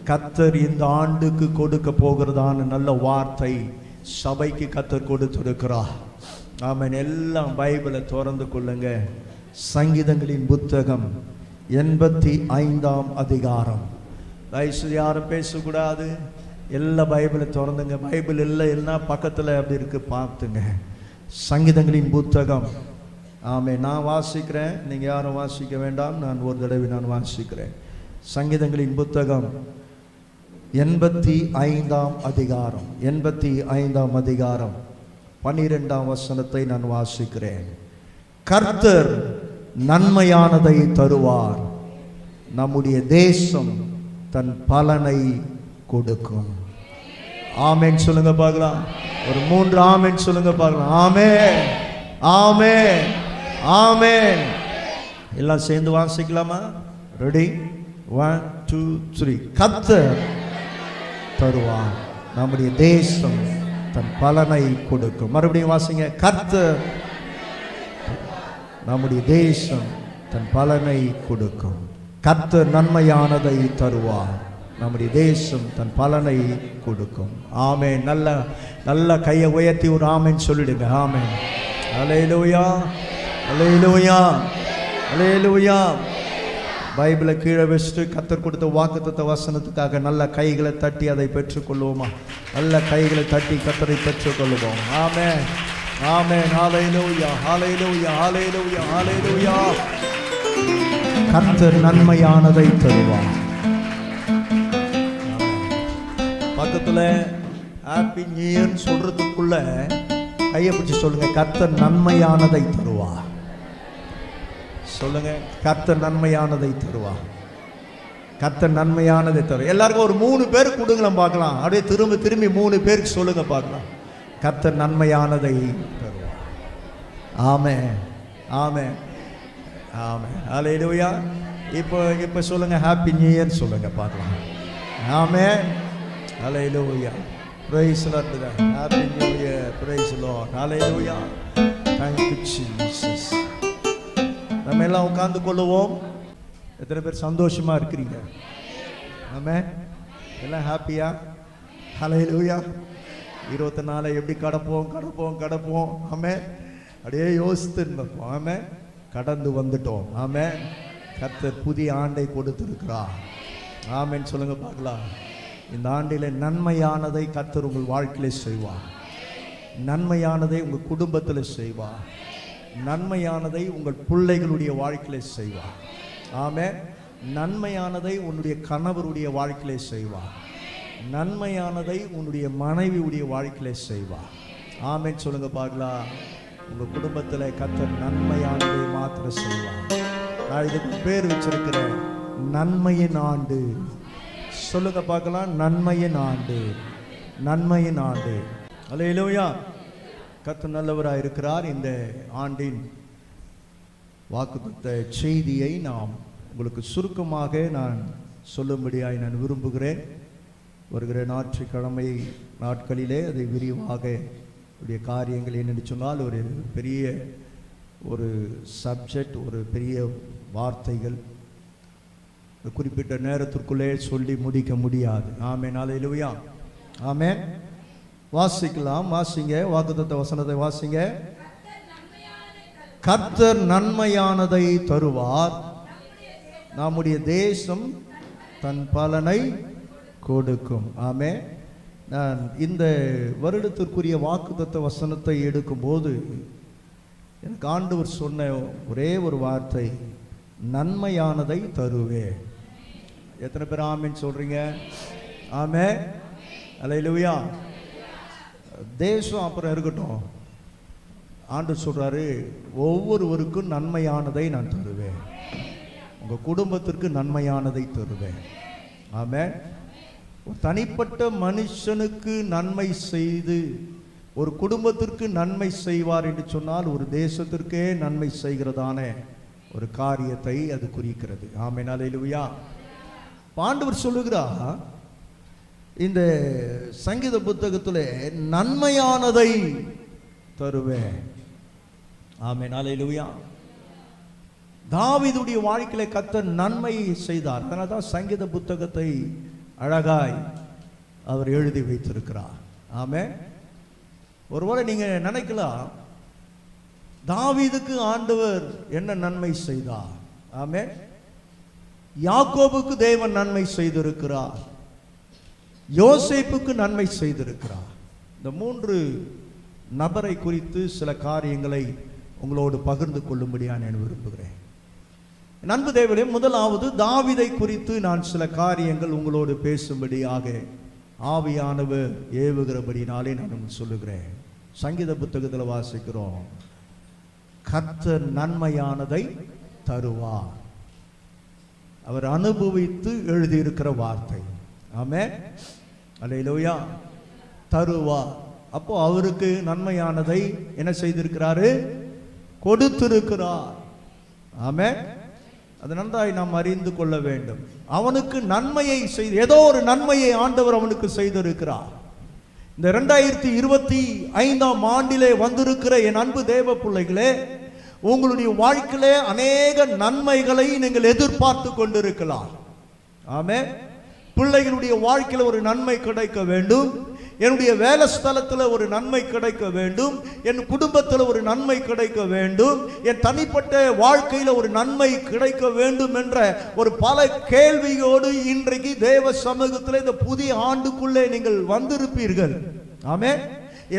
கர்த்தர் இந்த ஆண்டுக்கு கொடுக்க போகிறதான நல்ல வார்த்தை சபைக்கு கர்த்தர் கொடுத்திருக்கிறார். ஆமென். எல்லாம் பைபிளை திறந்து கொள்ளுங்க. சங்கீதங்களின் புத்தகம் 85ஆம் அதிகாரம். தயவுசெய்து யாரும் பேசக்கூடாது. எல்லா பைபிளை திறந்துங்க. பைபிள் இல்லை எல்லாம் பக்கத்தில் அப்படி இருக்கு, பார்த்துங்க. சங்கீதங்களின் புத்தகம். ஆமென். நான் வாசிக்கிறேன், நீங்கள் யாரும் வாசிக்க வேண்டாம். நான் ஒரு தடவை நான் வாசிக்கிறேன். சங்கீதங்களின் புத்தகம் 85ஆம் அதிகாரம். 85ஆம் அதிகாரம் 12ஆம் வசனத்தை நான் வாசிக்கிறேன். கர்த்தர் நன்மையானதை தருவார், நம்முடைய தேசம் தன் பலனை கொடுக்கும். ஆமென் சொல்லுங்க பார்க்கலாம். ஒரு 3 ஆமென் சொல்லுங்க பார்க்கலாம். ஆமென், ஆமென், ஆமென். எல்லாம் சேர்ந்து வாசிக்கலாமா? ரெடி? 1 2 3. கர்த்தர் தருவார், நம்முடைய தேசம் தன் பலனை கொடுக்கும். மறுபடியும் வாசிங்க. கர்த்தர் நம்முடைய தேசம் தன் பலனை கொடுக்கும். கர்த்தர் நன்மையானதை தருவார், நம்முடைய தேசம் தன் பலனை கொடுக்கும். ஆமென். நல்ல நல்ல கையை உயர்த்தி ஒரு ஆமென் சொல்லிடுங்க. ஆமென். அல்லேலூயா, அல்லேலூயா, அல்லேலூயா. பைபிளை கீழே வச்சுட்டு கர்த்தர் கொடுத்த வாக்குத்தத்த வசனத்துக்காக நல்ல கைகளை தட்டி அதை பெற்றுக்கொள்வோமா? நல்ல கைகளை தட்டி கர்த்தரை பெற்றுக்கொள்வோம். ஆமென், ஆமென். ஹல்லேலூயா, ஹல்லேலூயா, ஹல்லேலூயா, ஹல்லேலூயா. கர்த்தர் நன்மையானதை தருவார். பக்கத்துல ஹாப்பி நியூ இயர் சொல்றதுக்குள்ள கையை பிடிச்சு சொல்லுங்க. கர்த்தர் நன்மையானதை தருவார். சொல்லுங்க. கர்த்தர் நன்மையானதை தருவார். கர்த்தர் நன்மையானதை தருவார். எல்லாருக்கும் ஒரு 3 பேர் கொடுங்களேன் பார்க்கலாம். அப்படியே திரும்பி திரும்பி 3 பேருக்கு சொல்லுங்க பார்க்கலாம். கர்த்தர் நன்மையானதை தருவார். ஆமென், ஆமென், ஆமென். அல்லேலூயா. இப்போ சொல்லுங்க. ஹாப்பி நியூ இயர் சொல்லுங்க பார்க்கலாம். Amen. Hallelujah. Praise the lord. Happy new year. Praise the lord. Hallelujah. Thank you Jesus. நம்ம எல்லாம் உட்கார்ந்து கொள்ளுவோம். எத்தனை பேர் சந்தோஷமா இருக்கிறீங்க? ஆமென். எல்லாம் ஹாப்பியா? ஹல்லேலூயா. 24 எப்படி கடப்போம் கடப்போம் கடப்போம். ஆமென். அப்படியே யோசித்து இருந்தோம். ஆமென். கடந்து வந்துட்டோம். ஆமென். கர்த்தர் புதிய ஆண்டை கொடுத்திருக்கிறார். ஆமென் சொல்லுங்க பார்க்கலாம். இந்த ஆண்டிலே நன்மையானதை கர்த்தர் உங்கள் வாழ்க்கையிலே செய்வார். நன்மையானதை உங்கள் குடும்பத்தில் செய்வார். நன்மையானதை உங்கள் பிள்ளைகளுடைய வாழ்க்கையிலே செய்வார். ஆமென். நன்மையானதை உன்னுடைய கணவருடைய வாழ்க்கையிலே செய்வார். நன்மையானதை உன்னுடைய மனைவியுடைய வாழ்க்கையிலே செய்வார். ஆமென் சொல்லுங்க பார்க்கலாம். உங்கள் குடும்பத்தில் கர்த்தர் நன்மையானதை மாத்திரம் செய்வார். நான் இதுக்கு பேர் வச்சிருக்கிறேன், நன்மையின் ஆண்டு. சொல்லுங்க பார்க்கலாம். நன்மையின் ஆண்டு, நன்மையின் ஆண்டு. அல்லேலூயா. கர்த்தர் நல்லவராக இருக்கிறார். இந்த ஆண்டின் வாக்குத்தத்த செய்தியை நாம் உங்களுக்கு சுருக்கமாக நான் சொல்லும்படியாய் நான் விரும்புகிறேன். வருகிற ஞாயிற்றுக்கிழமை நாட்களிலே அதை விரிவாக உடைய காரியங்கள் என்னென்னு சொன்னால் ஒரு பெரிய ஒரு சப்ஜெக்ட், ஒரு பெரிய வார்த்தைகள் குறிப்பிட்ட நேரத்திற்குள்ளே சொல்லி முடிக்க முடியாது. ஆமென். அல்லேலூயா. ஆமென். வாசிக்கலாம். வாசிங்க. வாக்குத்தத்த வசனத்தை வாசிங்க. கர்த்தர் நன்மையானதை தருவார், நம்முடைய தேசம் தன் பலனை கொடுக்கும். ஆமென். நான் இந்த வருடத்திற்குரிய வாக்குத்தத்த வசனத்தை எடுக்கும்போது எனக்கு ஆண்டவர் சொன்ன ஒரே ஒரு வார்த்தை, நன்மையானதை தருவேன். எத்தனை பேர் ஆமென் சொல்றீங்க? ஆமென். அல்லேலூயா. தேசம் அப்புறம் இருக்கட்டும். ஆண்டவர் சொல்றாரு, ஒவ்வொருவருக்கும் நன்மையானதை நான் தருவேன். உங்க குடும்பத்திற்கு நன்மையானதை தருவேன். ஆமென். ஒரு தனிப்பட்ட மனுஷனுக்கு நன்மை செய்து ஒரு குடும்பத்திற்கு நன்மை செய்வார் என்று சொன்னால் ஒரு தேசத்திற்கே நன்மை செய்கிறதான ஒரு காரியத்தை அது குறிக்கிறது. ஆமென். அல்லேலூயா. ஆண்டவர் சொல்லுகிறார் இந்த சங்கீத புத்தகத்திலே, நன்மையானதை தருவேன். ஆமென். அல்லேலூயா. தாவீதுடைய வாழ்க்கையில கர்த்தர் நன்மை செய்தார். அதனால தான் சங்கீத புத்தகத்தை அழகாய் அவர் எழுதி வைத்திருக்கிறார். ஆமென். ஒருவேளை நீங்க நினைக்கலாம், தாவீதுக்கு ஆண்டவர் என்ன நன்மை செய்தார்? ஆமென். யாக்கோபுக்கு தேவன் நன்மை செய்திருக்கிறார், யோசேப்புக்கு நன்மை செய்திருக்கிறார். இந்த 3 நபரை குறித்து சில காரியங்களை உங்களோடு பகிர்ந்து கொள்ளும்படியா நான் விரும்புகிறேன். அன்பு தேவனே, முதலாவது தாவீதை குறித்து நான் சில காரியங்கள் உங்களோடு பேசும்படியாக ஆவியானவர் ஏவுகிறபடினாலே நான் சொல்லுகிறேன். சங்கீத புத்தகத்தில் வாசிக்கிறோம், கர்த்தர் நன்மையானதை தருவார். அவர் அனுபவித்து எழுதியிருக்கிற வார்த்தை. ஆமென். அல்லேலூயா. தருவார். அப்போ அவருக்கு நன்மையானதை என்ன செய்திருக்கிறாரு? கொடுத்திருக்கிறார். ஆமென். அது நன்றாய் நாம் அறிந்து கொள்ள வேண்டும். அவனுக்கு நன்மையை செய்து, ஏதோ ஒரு நன்மையை ஆண்டவர் அவனுக்கு செய்திருக்கிறார். இந்த 2025ஆம் ஆண்டிலே வந்திருக்கிற என் அன்பு தேவ பிள்ளைகளே, உங்களுடைய வாழ்க்கையிலே அநேக நன்மைகளை நீங்கள் எதிர்பார்த்து கொண்டிருக்கலாம். ஆமென். பிள்ளைகளுடைய வாழ்க்கையில் ஒரு நன்மை கிடைக்க வேண்டும், என்னுடைய வேலை ஸ்தலத்தில் ஒரு நன்மை கிடைக்க வேண்டும், என் குடும்பத்தில் ஒரு நன்மை கிடைக்க வேண்டும், என் தனிப்பட்ட வாழ்க்கையில் ஒரு நன்மை கிடைக்க வேண்டும் என்ற ஒரு பல கேள்வியோடு இன்றைக்கு தேவ சமூகத்தில் இந்த புதிய ஆண்டுக்குள்ளே நீங்கள் வந்திருப்பீர்கள். ஆமென்.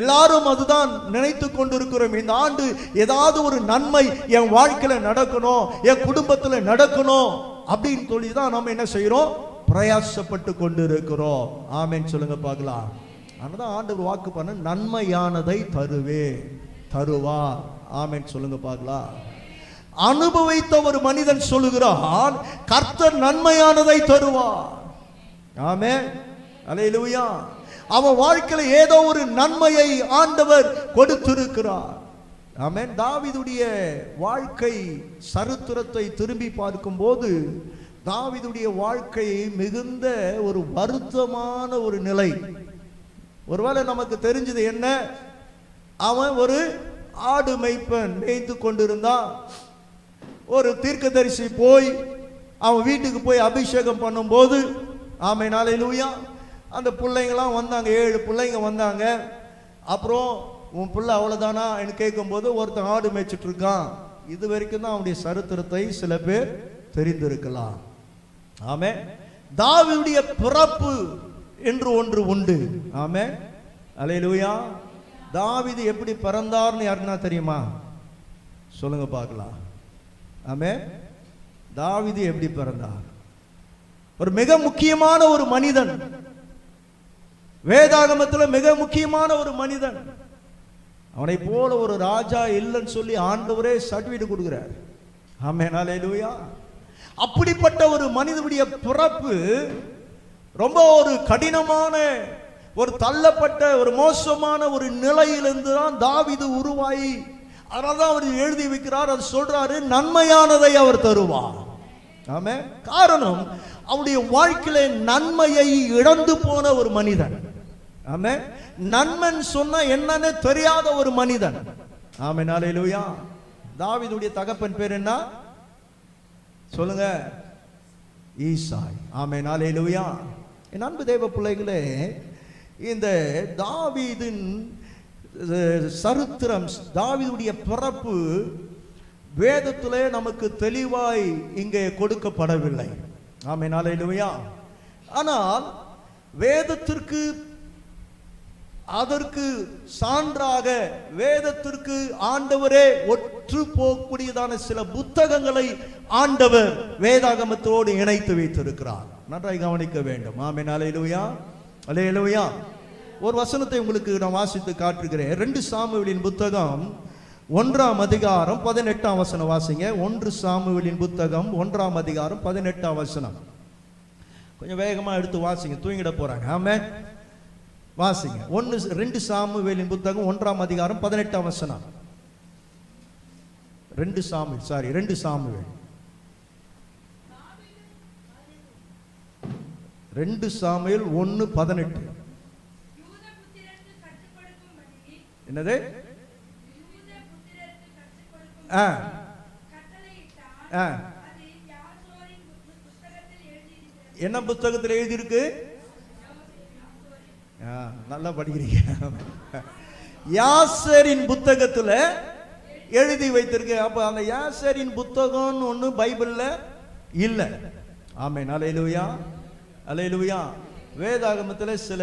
எல்லாரும் அதுதான் நினைத்து கொண்டிருக்கிறோம். இந்த ஆண்டு ஏதாவது ஒரு நன்மை என் வாழ்க்கையில நடக்கணும், என் குடும்பத்தில் நடக்கணும் அப்படின்னு சொல்லி தான் நம்ம என்ன செய்யறோம்? பிரயாசப்பட்டு கொண்டிருக்கிறோம். ஆமென் சொல்லுங்க பார்க்கலாம். அதனால ஆண்டவர் வாக்கு பண்ண, நன்மையானதை தருவார். ஆமென் சொல்லுங்க பார்க்கலாம். அனுபவித்த ஒரு மனிதன் சொல்லுகிறான், கர்த்தர் நன்மையானதை தருவார். ஆமென். அல்லேலூயா. அவன் வாழ்க்கையில ஏதோ ஒரு நன்மையை ஆண்டவர் கொடுத்திருக்கிறார். ஆமென். தாவீதுடைய வாழ்க்கை சரித்திரத்தை திரும்பி பார்க்கும்போது தாவீதுடைய வாழ்க்கை மிகுந்த ஒரு வருத்தமான ஒரு நிலை. ஒருவேளை நமக்கு தெரிஞ்சது என்ன? அவன் ஒரு ஆடு மேய்ப்பன், மேய்த்து கொண்டிருந்தான். ஒரு தீர்க்கதரிசி போய் அவன் வீட்டுக்கு போய் அபிஷேகம் பண்ணும்போது, ஆமென் அல்லேலூயா, அந்த பிள்ளைங்களாம் வந்தாங்க. 7 பிள்ளைங்க வந்தாங்க. அப்புறம் உன் பிள்ளை அவ்வளோதானா என்று கேட்கும்போது, ஒருத்தன் ஆடு மேய்ச்சிட்டு இருக்கான். இது வரைக்கும் தான் அவனுடைய சரித்திரத்தை சில பேர் தெரிந்திருக்கலாம். ஆமென். தாவீதுடைய பிறப்பு என்று ஒன்று உண்டு. ஆமென் அல்லேலூயா. தாவீது எப்படி பிறந்தார்னு யாருன்னா தெரியுமா? சொல்லுங்க பார்க்கலாம். ஆமென். தாவீது எப்படி பிறந்தார்? ஒரு மிக முக்கியமான ஒரு மனிதன், வேதாகமத்தில் மிக முக்கியமான ஒரு மனிதன். அவனை போல ஒரு ராஜா இல்லைன்னு சொல்லி ஆண்டவரே சர்டிஃபிகேட் கொடுக்கிறார். ஆமென் அல்லேலூயா. அப்படிப்பட்ட ஒரு மனிதனுடைய பிறப்பு ரொம்ப ஒரு கடினமான, ஒரு தள்ளப்பட்ட, ஒரு மோசமான ஒரு நிலையிலிருந்து தான் தாவீது உருவாகி, அதனால்தான் அவர் எழுதி வைக்கிறார். அது சொல்றாரு, நன்மையானதை அவர் தருவார். ஆமென். காரணம், அவருடைய வாழ்க்கையில நன்மையை இழந்து போன ஒரு மனிதன். ஆமென். நன்மன் சொன்னா என்னன்னு தெரியாத ஒரு மனிதன். ஆமென் அல்லேலூயா. தாவீதுடைய தகப்பன் பேர் என்ன? சொல்லுங்க. ஈசாய். ஆமென் அல்லேலூயா. என் அன்பு தேவ பிள்ளைகளே, இந்த தாவீதின் சரித்திரம், தாவீதுடைய பிறப்பு வேதத்திலே நமக்கு தெளிவாய் இங்கே கொடுக்கப்படவில்லை. ஆமென் அல்லேலூயா. ஆனால் வேதத்திற்கு, அதற்கு சான்றாக வேதத்திற்கு ஆண்டவரே ஒற்று போகக்கூடியதான சில புத்தகங்களை ஆண்டவர் வேதாகமத்தோடு இணைத்து வைத்திருக்கிறார். நன்றாய் கவனிக்க வேண்டும். ஆமென் அல்லேலூயா. அல்லேலூயா. ஒரு வசனத்தை உங்களுக்கு நான் வாசித்து காட்டுகிறேன். 2 சாமுவேலின் புத்தகம் 1ஆம் அதிகாரம் 18ஆம் வசனம் வாசிங்க. 1 சாமுவேலின் புத்தகம் 1ஆம் அதிகாரம் 18ஆம் வசனம். கொஞ்சம் வேகமா எடுத்து வாசிங்க, தூங்கிட போறாங்க. ஆமென். வாசிங்க. 2 சாமுவேலின் புத்தகம் 1ஆம் அதிகாரம் 18ஆம் வசனம். 2 சாமுவேல் 2 சாமுவேல் 1:18. என்னது? என்ன புத்தகத்தில் எழுதியிருக்கு? நல்லா படிக்கிறீங்க. யாசேரின் புத்தகத்துல எழுதி வைத்திருக்கு. அப்ப அந்த யாசேரின் புத்தகம்னு ஒண்ணு பைபிள்ல இல்ல. ஆமென். அல்லேலூயா, அல்லேலூயா. வேதாகமத்தில் சில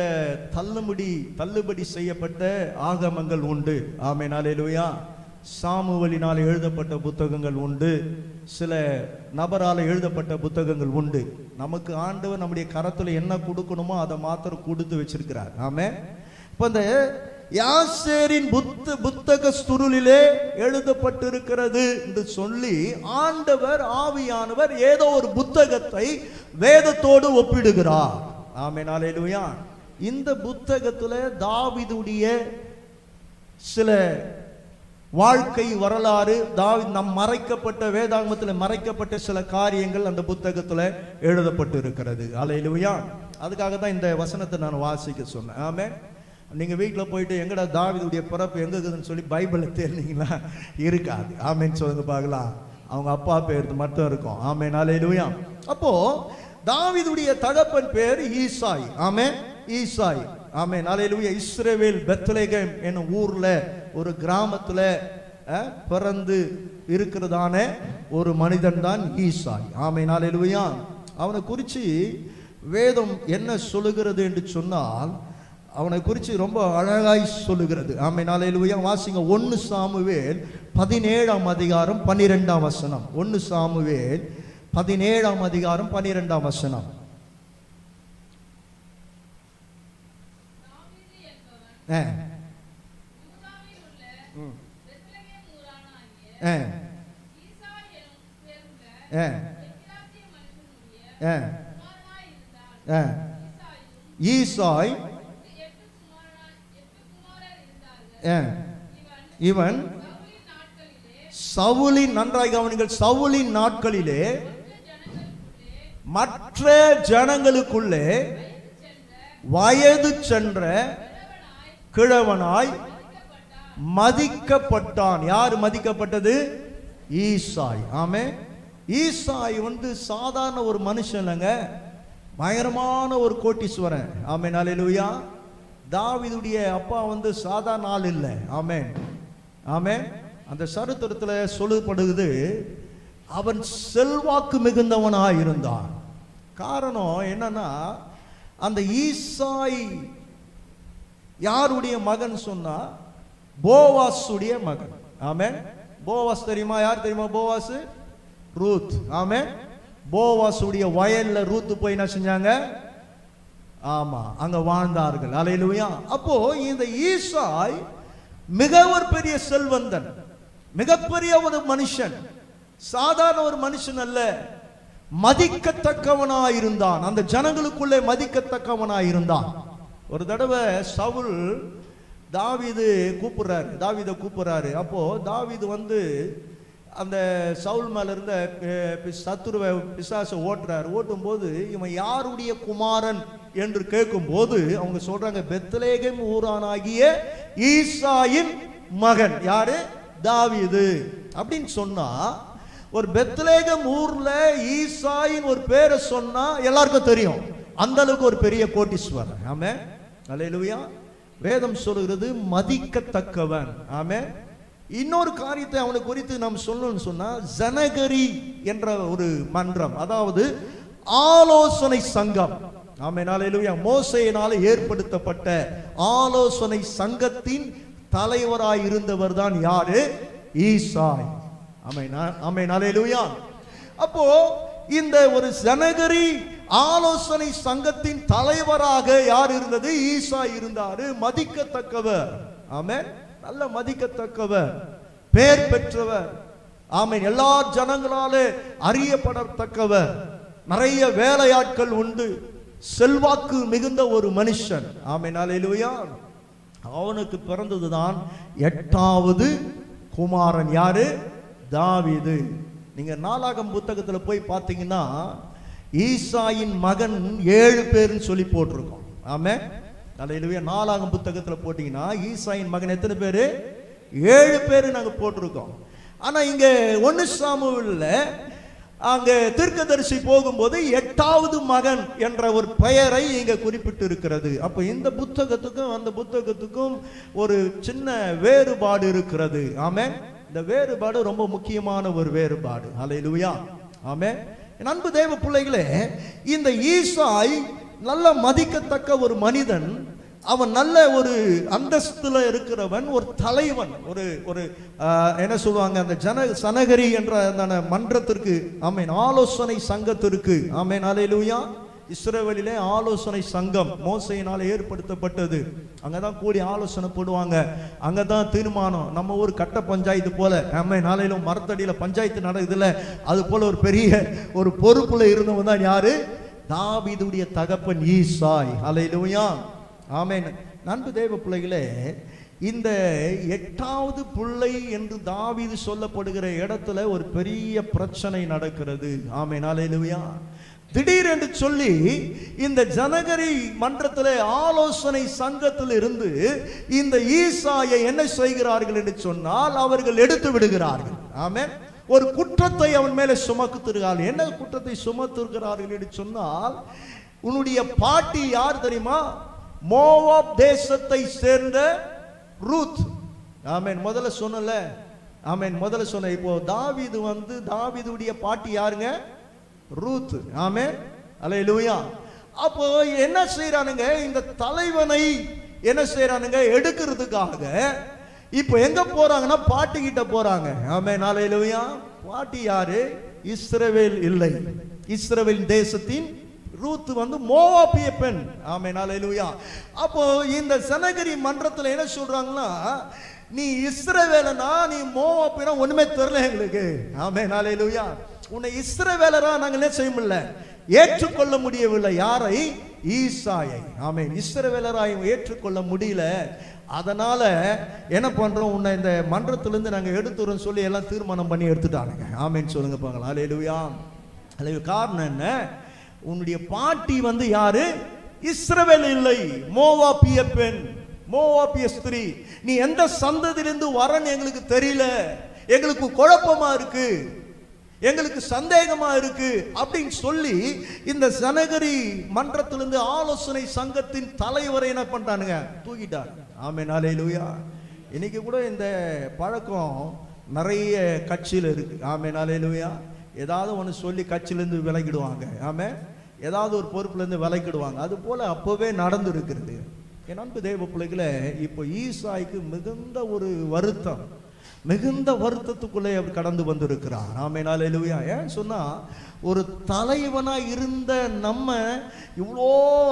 தள்ளுபடி செய்யப்பட்ட ஆகமங்கள் உண்டு. ஆமென். அல்லேலூயா. சாமுவேலினால் எழுதப்பட்ட புத்தகங்கள் உண்டு, சில நபரால் எழுதப்பட்ட புத்தகங்கள் உண்டு. நமக்கு ஆண்டவர் நம்முடைய கரத்துல என்ன கொடுக்கணுமோ அதை மாத்திரம் கொடுத்து வச்சிருக்கிறார். ஆமென். இப்ப இந்த யாசேரின் புத்தக சுருளிலே எழுதப்பட்டிருக்கிறது என்று சொல்லி ஆண்டவர் ஆவியானவர் ஏதோ ஒரு புத்தகத்தை வேதத்தோடு ஒப்பிடுகிறார். ஆமென். அல்லேலூயா. இந்த புத்தகத்துல தாவீதுடைய சில வாழ்க்கை வரலாறு, நம் மறைக்கப்பட்ட வேதாகமத்தில் மறைக்கப்பட்ட சில காரியங்கள் அந்த புத்தகத்துல எழுதப்பட்டு இருக்கிறது. அல்லேலூயா. அதுக்காக தான் இந்த வசனத்தை நான் வாசிக்க சொன்னேன். ஆமென். நீங்க வீட்டில் போயிட்டு எங்கடா தாவீதுடைய பிறப்பு எங்க இருக்குதுன்னு சொல்லி பைபிளை தேடினீங்களா? இருக்காது. ஆமென் சொல்லுங்க பார்க்கலாம். அவங்க அப்பா பேர் மட்டும் இருக்கும். ஆமென். அல்லேலூயா. அப்போ தாவீதுடைய தகப்பன் பேர் ஈசாய். ஆமென். ஈசாய். ஆமென். அல்லேலூயா. இஸ்ரவேல் பெத்லெகேம் என்னும் ஊர்ல ஒரு கிராமத்துல பிறந்து இருக்கிறதான ஒரு மனிதன் தான் ஈசாய். ஆமென். அல்லேலூயா. அவனை குறிச்சு வேதம் என்ன சொல்லுகிறது என்று சொன்னால், அவனை குறித்து ரொம்ப அழகாய் சொல்லுகிறது. ஆமென். அல்லேலூயா. வாசிங்க 1 சாமுவேல் 17ஆம் அதிகாரம் 12ஆம் வசனம். 1 சாமுவேல் 17ஆம் அதிகாரம் 12ஆம் வசனம். ஈசாய் இவன் சவுலின், நன்றாய் கவனிங்கள், சவுலின் நாட்களிலே மற்ற ஜனங்களுக்குள்ளே வயது சென்ற கிழவனாய் மதிக்கப்பட்டான். யார் மதிக்கப்பட்டது? ஈசாய். ஆமே. ஈசாய் சாதாரண ஒரு மனுஷன்ங்க, பயங்கரமான ஒரு கோட்டீஸ்வரன். ஆமென். அல்லேலூயா. தாவீதுடைய அப்பா சாதாரண ஆள் இல்லை. ஆமென். ஆமென். அந்த சரித்திரத்தில் சொல்லப்படுகிறது, அவன் செல்வாக்கு மிகுந்தவனாய் இருந்தான். காரணம் என்னன்னா, அந்த ஈசாய் யாருடைய மகன் சொன்னா, போவாசுடைய மகன். ஆமென். போவாஸ் தெரியுமா? யார் தெரியுமா போவாஸ்? ரூத். ஆமென். போவாசுடைய வயல்ல ரூத் போய் என்ன செஞ்சாங்க? ஆமா, அங்க வாழ்ந்தார்கள். அல்லேலூயா. அப்போ இந்த ஈசாய் மிக ஒரு பெரிய செல்வந்தன், மிகப்பெரிய ஒரு மனுஷன், சாதாரண ஒரு மனுஷன் அல்ல, மதிக்கத்தக்கவனாயிருந்தான். அந்த ஜனங்களுக்குள்ளே மதிக்கத்தக்கவனாயிருந்தான். ஒரு தடவை சவுல் தாவீதை கூப்பிடுறாரு. அப்போ தாவீது அந்த சவுல் மேல இருந்த சத்துருவை பிசாசை ஓட்டும் போது, இவன் யாருடைய குமாரன் என்று கேட்கும் போது அவங்க சொல்றாங்க, பெத்லெகேம் ஊரானாகிய ஈசாயின் மகன். யாரு? தாவீது அப்படின்னு சொன்னா, ஒரு பெத்லெகேம் ஊர்ல ஈசாயின் ஒரு பேரை சொன்னா எல்லாருக்கும் தெரியும். அந்த அளவுக்கு ஒரு பெரிய கோட்டீஸ்வரன். ஆமென். அல்லேலூயா. வேதம் சொல்கிறது மதிக்கத்தக்கவன். ஆமென். இன்னொரு காரியத்தை அவனை குறித்து நாம் சொல்லணும்னு சொன்னா, ஜனகரி என்ற ஒரு மன்றம், அதாவது ஆலோசனை சங்கம். ஆமென். அல்லேலூயா. மோசேயினால் ஏற்படுத்தப்பட்ட ஆலோசனை சங்கத்தின் தலைவராய் இருந்தவர் தான் யாரு? ஈசாய். ஆமென். ஆமென். அல்லேலூயா. அப்போ இந்த ஒரு ஜனகரி ஆலோசனை சங்கத்தின் தலைவராக யார் இருந்தது? ஈசாய் இருந்தாரு. மதிக்கத்தக்கவர். ஆமென். நல்ல மதிக்கத்தக்கவர், பேர் பெற்றவர். ஆமென். எல்லா ஜனங்களாலே அறியப்படத்தக்கவர். நிறைய வேலையாட்கள் உண்டு. செல்வாக்கு மிகுந்த ஒரு மனுஷன். ஆமென். அல்லேலூயா. அவனுக்கு பிறந்ததுதான் 8வது குமாரன். யாரு? தாவீது. நீங்க நாளாகமம் புத்தகத்துல போய் பார்த்தீங்கன்னா, ஈசாயின் மகன் 7 பேர்னு சொல்லி போட்டிருக்கோம். ஆமென். அல்லேலூயா. நாளாகமம் புத்தகத்துல போட்டீங்கன்னா ஈசாயின் மகன் எத்தனை பேரு? 7 பேரு நாங்க போட்டிருக்கோம். ஆனா இங்க 1 சாமுவேல்ல அங்கே தீர்க்கதரிசி போகும்போது 8வது மகன் என்ற ஒரு பெயரை இங்க குறிப்பிட்டு இருக்கிறது. அப்ப இந்த புத்தகத்துக்கும் அந்த புத்தகத்துக்கும் ஒரு சின்ன வேறுபாடு இருக்கிறது. ஆமென். இந்த வேறுபாடு ரொம்ப முக்கியமான ஒரு வேறுபாடு. ஹல்லேலூயா. ஆமென். அன்பு தேவ பிள்ளைகளே, இந்த ஈசாய் நல்ல மதிக்கத்தக்க ஒரு மனிதன். அவன் நல்ல ஒரு அந்தஸ்துல இருக்கிறவன், ஒரு தலைவன், ஒரு ஒரு என்ன சொல்லுவாங்க, அந்த சனகரி என்ற அந்த மன்றத்திற்கு, ஆமென், ஆலோசனை சங்கத்திற்கு, ஆமென், ஹல்லேலூயா. இஸ்ரவேலிலே ஆலோசனை சங்கம் மோசேயினால் ஏற்படுத்தப்பட்டது. அங்கதான் கூடி ஆலோசனை போடுவாங்க, அங்கதான் தீர்மானம். நம்ம ஊர் கட்ட பஞ்சாயத்து போல, ஆமென், ஹல்லேலூயா, மரத்தடியில பஞ்சாயத்து நடக்குதுல, அது போல ஒரு பெரிய ஒரு பொறுப்புல இருந்தவன் தான் யாரு? தாவீதுடைய தகப்பன் ஈசாய். ஹல்லேலூயா. ஆமென். நண்பு தேவ பிள்ளைகளே, இந்த 8வது பிள்ளை என்று தாவீது சொல்லப்படுகிற இடத்துல ஒரு பெரிய பிரச்சனை நடக்கிறது. ஆமென், ஹல்லேலூயா. திடீரென்று சொல்லி இந்த ஜனகரி மன்றத்தில் ஆலோசனை சங்கத்தில் இருந்து இந்த ஈசாயை என்ன செய்கிறார்கள் என்று சொன்னால், அவர்கள் எடுத்து விடுகிறார்கள். ஆமென். ஒரு குற்றத்தை அவன் மேலே சுமத்துகிறார்கள். என்ன குற்றத்தை சுமத்துகிறார்கள் என்று சொன்னால், உன்னுடைய பாட்டி யார் தெரியுமா? மோவாப் தேசத்தை சேர்ந்த ரூத். ஆமென். முதல்ல சொன்னல, ஆமென், முதல்ல சொன்ன. இப்போ தாவீது தாவீதுடைய பாட்டி யாருங்க? ரூத். ஆமென், ஹல்லேலூயா. அப்போ என்ன செய்யறானுங்க? இந்த தலைவனை என்ன செய்யறானுங்க? எடுக்கிறதுக்காக இப்போ எங்க போறாங்கன்னா பாட்டி கிட்ட போறாங்க. ஆமென், ஹல்லேலூயா. பாட்டி யாரு? இஸ்ரவேல் இல்லை, இஸ்ரவேல் தேசத்தின் ரூத் மோவாபிய பெண். ஆமென், ஹல்லேலூயா. அப்போ இந்த சனகரி மன்றத்தில் என்ன சொல்றாங்கன்னா, நீ இஸ்ரவேலனா, நீ மோவாபினா ஒண்ணுமே தெரியல எங்களுக்கு. ஆமென், ஹல்லேலூயா. உன்னை இஸ்ரவேலரா நாங்கள் என்ன செய்ய முடியல, ஏற்றுக்கொள்ள முடியவில்லை. யாரை? ஈசாயை. ஆமென். இஸ்ரவேலராய் ஏற்றுக்கொள்ள முடியல. அதனால என்ன பண்றோம், உன்னை இந்த மன்றத்திலிருந்து நாங்க எடுத்துறோம் சொல்லி எல்லாம் தீர்மானம் பண்ணி எடுத்துட்டானுங்க. ஆமென் சொல்லுங்க பாக்கலாம். ஹல்லேலூயா. காரணம் என்ன? உன்னுடைய பாட்டி யாரு? இஸ்ரவேல் இல்லை, மோவாபிய பெண், மோவாபிய ஸ்திரீ. நீ எந்த சந்ததியிலிருந்து வரன்னு எங்களுக்கு தெரியல, எங்களுக்கு குழப்பமா இருக்கு, எங்களுக்கு சந்தேகமா இருக்கு அப்படின்னு சொல்லி இந்த சனகரி மன்றத்திலிருந்து ஆலோசனை சங்கத்தின் தலைவரை என்ன பண்றானுங்க? தூக்கிட்டாங்க. ஆமென், ஹல்லேலூயா. இன்னைக்கு கூட இந்த பழக்கம் நிறைய கட்சியில் இருக்கு. ஆமென், ஹல்லேலூயா. ஏதாவது ஒன்று சொல்லி கட்சியிலேருந்து விலகிடுவாங்க. ஆமென். ஏதாவது ஒரு பொறுப்புலேருந்து விலகிடுவாங்க. அது போல அப்போவே நடந்து இருக்கிறது. என் அன்பு தேவ பிள்ளைகளை, இப்போ ஈசாய்க்கு மிகுந்த ஒரு வருத்தம், மிகுந்த வருத்தத்துக்குள்ளே அவர் கடந்து வந்திருக்கிறார். ஆமென், ஹல்லேலூயா. ஏன் சொன்னா, ஒரு தலைவனா இருந்த நம்ம இவ்வளோ